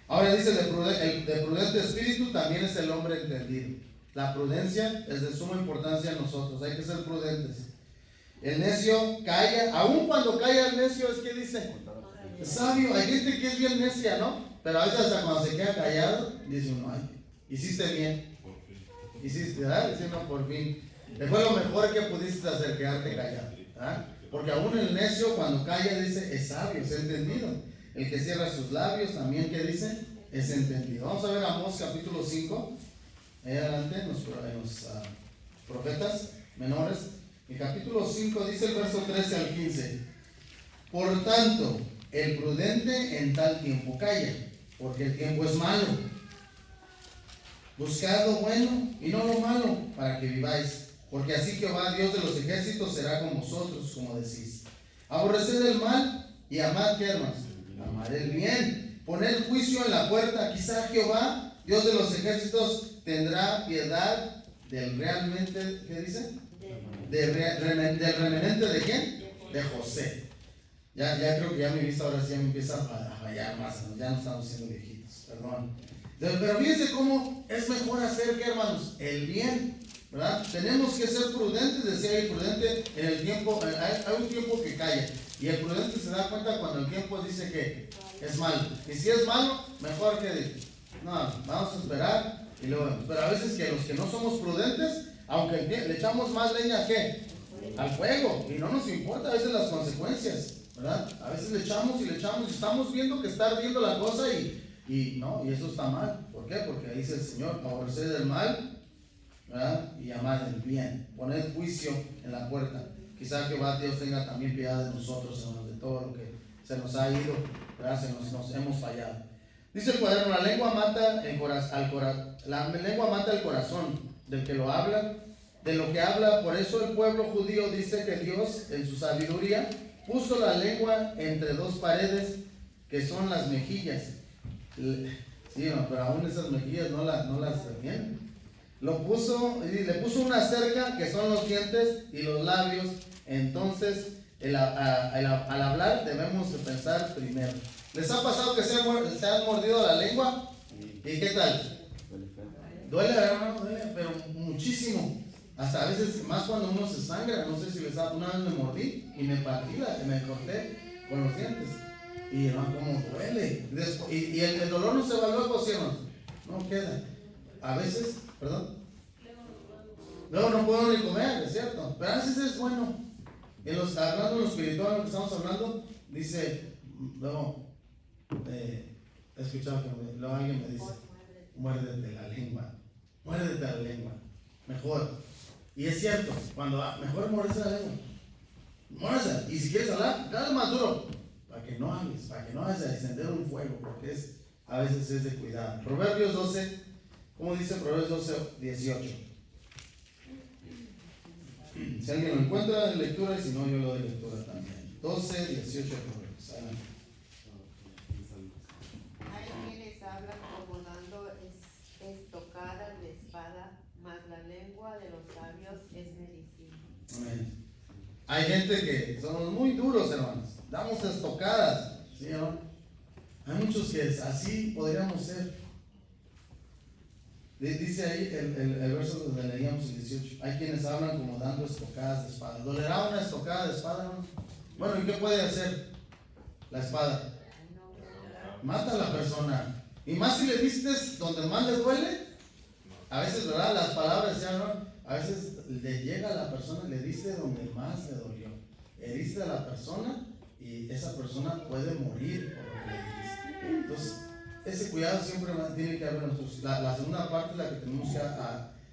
Ahora dice, el de prudente espíritu también es el hombre entendido. La prudencia es de suma importancia en nosotros, hay que ser prudentes. El necio calla, aun cuando calla el necio, es que dice, es sabio. Hay gente que es bien necia, ¿no? Pero a veces hasta cuando se queda callado, dice uno, ay, hiciste bien. Hiciste, ¿verdad? Dice uno, por fin. Fue lo mejor que pudiste hacer, quedarte callado, ¿verdad? Porque aún el necio cuando calla dice, es sabio, es entendido. El que cierra sus labios también, ¿qué dice? Es entendido. Vamos a ver Amós capítulo 5, ahí adelante, en los profetas menores. El capítulo 5 dice el verso 13 al 15. Por tanto, el prudente en tal tiempo calla, porque el tiempo es malo. Buscad lo bueno y no lo malo, para que viváis. Porque así Jehová, Dios de los ejércitos, será con vosotros, como decís. Aborreced el mal y amad, ¿qué, hermanos? Amad el bien. Poned juicio en la puerta. Quizá Jehová, Dios de los ejércitos, tendrá piedad del realmente, ¿qué dice? Del remanente de quién? De José. Ya creo que ya mi vista ahora sí ya me empieza a fallar más, ¿no? Ya no estamos siendo viejitos, perdón. Pero fíjense cómo es mejor hacer, ¿qué, hermanos? El bien, ¿verdad? Tenemos que ser prudentes, decía el prudente en el tiempo, hay un tiempo que calla, y el prudente se da cuenta cuando el tiempo dice que es malo. Y si es malo, mejor que no, vamos a esperar y luego vemos. Pero a veces que los que no somos prudentes, aunque le echamos más leña ¿a qué? Al fuego, y no nos importa a veces las consecuencias, ¿verdad? A veces le echamos y estamos viendo que está ardiendo la cosa y eso está mal. ¿Por qué? Porque ahí dice el Señor, aborreced el mal, ¿verdad? Y amad el bien. Poned juicio en la puerta. Quizá que Dios tenga también piedad de nosotros, hermanos, de todo lo que se nos ha ido, ¿verdad? Nos hemos fallado. Dice el cuaderno, la lengua mata el corazón del que lo habla, de lo que habla. Por eso el pueblo judío dice que Dios, en su sabiduría, puso la lengua entre dos paredes que son las mejillas. Sí, no, pero aún esas mejillas no las tienen. Le puso una cerca que son los dientes y los labios. Entonces, al hablar debemos de pensar primero. ¿Les ha pasado que se han mordido la lengua? ¿Y qué tal? Duele, hermano, duele, pero muchísimo. Hasta a veces, más cuando uno se sangra. No sé si les ha, una vez me mordí y me corté con los dientes. Y hermano, como duele. Y el dolor no se va luego, ¿sí, hermano? No queda. A veces, perdón. Luego no puedo ni comer, es cierto. Pero a veces es bueno. Hablando en lo espiritual, lo que estamos hablando, dice, luego, he escuchado que luego alguien me dice, muérdete la lengua, muérdete la lengua, mejor. Y es cierto, cuando mejor muérdete la lengua, muérdete. Y si quieres hablar, dale más duro, para que no hables, para que no vayas a encender un fuego, porque a veces es de cuidado. Proverbios 12, ¿cómo dice Proverbios 12, 18? Si alguien lo encuentra en lectura, y si no, yo lo doy lectura también. 12, 18 Proverbios. Adelante. Hay quienes hablan como dando estocadas de espada, mas la lengua de los sabios es medicina. Amén. Hay gente que somos muy duros, hermanos. Damos estocadas, ¿sí, hermano? Hay muchos que así podríamos ser. Dice ahí el verso donde leíamos el 18. Hay quienes hablan como dando estocadas de espada. ¿Dolerá una estocada de espada, hermano? Bueno, ¿y qué puede hacer la espada? Mata a la persona. Y más si le diste donde más le duele. A veces, ¿verdad? Las palabras ya no. A veces le llega a la persona, le diste donde más le dolió. Heriste a la persona y esa persona puede morir por lo que le dijiste. Entonces, ese cuidado siempre tiene que haber en nosotros. La segunda parte es la que tenemos que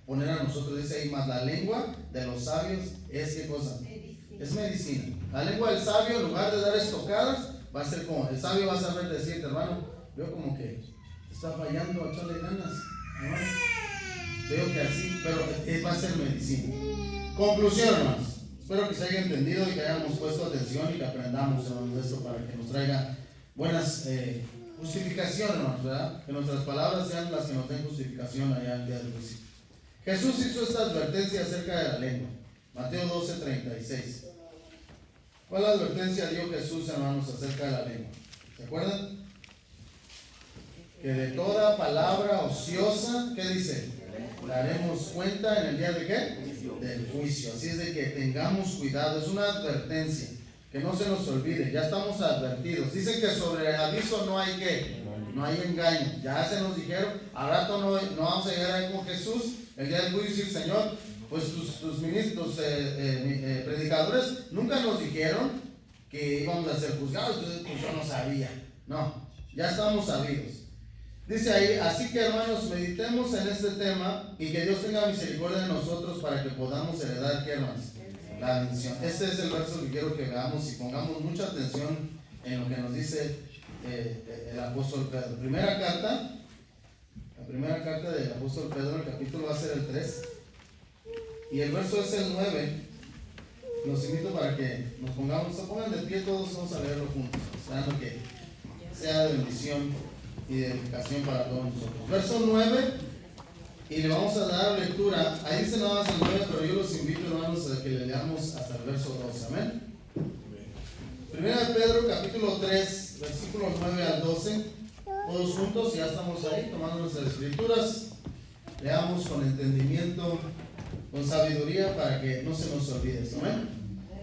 poner a nosotros. Dice ahí, más la lengua de los sabios es ¿qué cosa? Es medicina. La lengua del sabio, en lugar de dar estocadas, va a ser como, el sabio va a saber decirte, hermano, veo como que está fallando, echarle ganas, ¿no? Veo que así, pero va a ser medicina. Conclusión, hermanos. Espero que se haya entendido y que hayamos puesto atención y que aprendamos, hermanos, de esto para que nos traiga buenas justificaciones, hermanos, ¿verdad? Que nuestras palabras sean las que nos den justificación allá el día del juicio. Jesús hizo esta advertencia acerca de la lengua. Mateo 12:36. ¿Cuál advertencia dio Jesús, hermanos, acerca de la lengua? ¿Se acuerdan? Que de toda palabra ociosa, ¿qué dice? Daremos cuenta en el día de ¿qué? Del juicio. Así es de que tengamos cuidado. Es una advertencia. Que no se nos olvide. Ya estamos advertidos. Dicen que sobre aviso no hay ¿qué? No hay engaño. Ya se nos dijeron. Al rato no vamos a llegar ahí con Jesús. El día del juicio, Señor, pues tus ministros, predicadores, nunca nos dijeron que íbamos a ser juzgados. Entonces, pues yo no sabía. No, ya estamos sabidos. Dice ahí, así que hermanos, meditemos en este tema y que Dios tenga misericordia de nosotros para que podamos heredar, ¿qué, hermanos? La bendición. Este es el verso que quiero que veamos y pongamos mucha atención en lo que nos dice el apóstol Pedro. La primera carta del apóstol Pedro, el capítulo va a ser el 3 y el verso es el 9. Los invito para que nos pongan de pie todos, vamos a leerlo juntos, esperando que sea de bendición y de edificación para todos nosotros. Verso 9, y le vamos a dar lectura. Ahí dice nada más el 9, pero yo los invito, hermanos, a que le leamos hasta el verso 12. Amén. Primera de Pedro, capítulo 3, versículos 9 al 12. Todos juntos, ya estamos ahí tomando nuestras escrituras. Leamos con entendimiento, con sabiduría, para que no se nos olvide esto. Amén.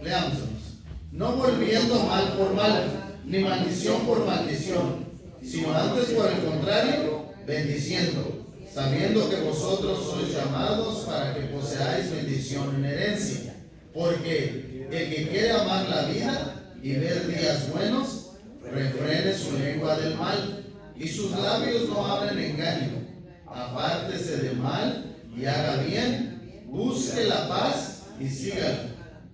Leamos, hermanos. No volviendo mal por mal, ni maldición por maldición, sino antes por el contrario, bendiciendo, sabiendo que vosotros sois llamados para que poseáis bendición en herencia. Porque el que quiere amar la vida y ver días buenos, refrene su lengua del mal, y sus labios no hablen engaño. Apártese del mal y haga bien, busque la paz y sígala.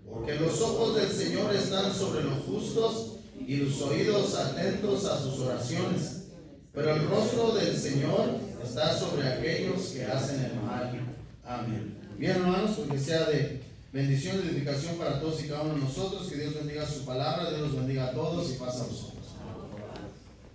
Porque los ojos del Señor están sobre los justos y los oídos atentos a sus oraciones. Pero el rostro del Señor está sobre aquellos que hacen el mal. Amén. Bien, hermanos, porque sea de bendición y edificación para todos y cada uno de nosotros. Que Dios bendiga su palabra, Dios los bendiga a todos y paz a vosotros.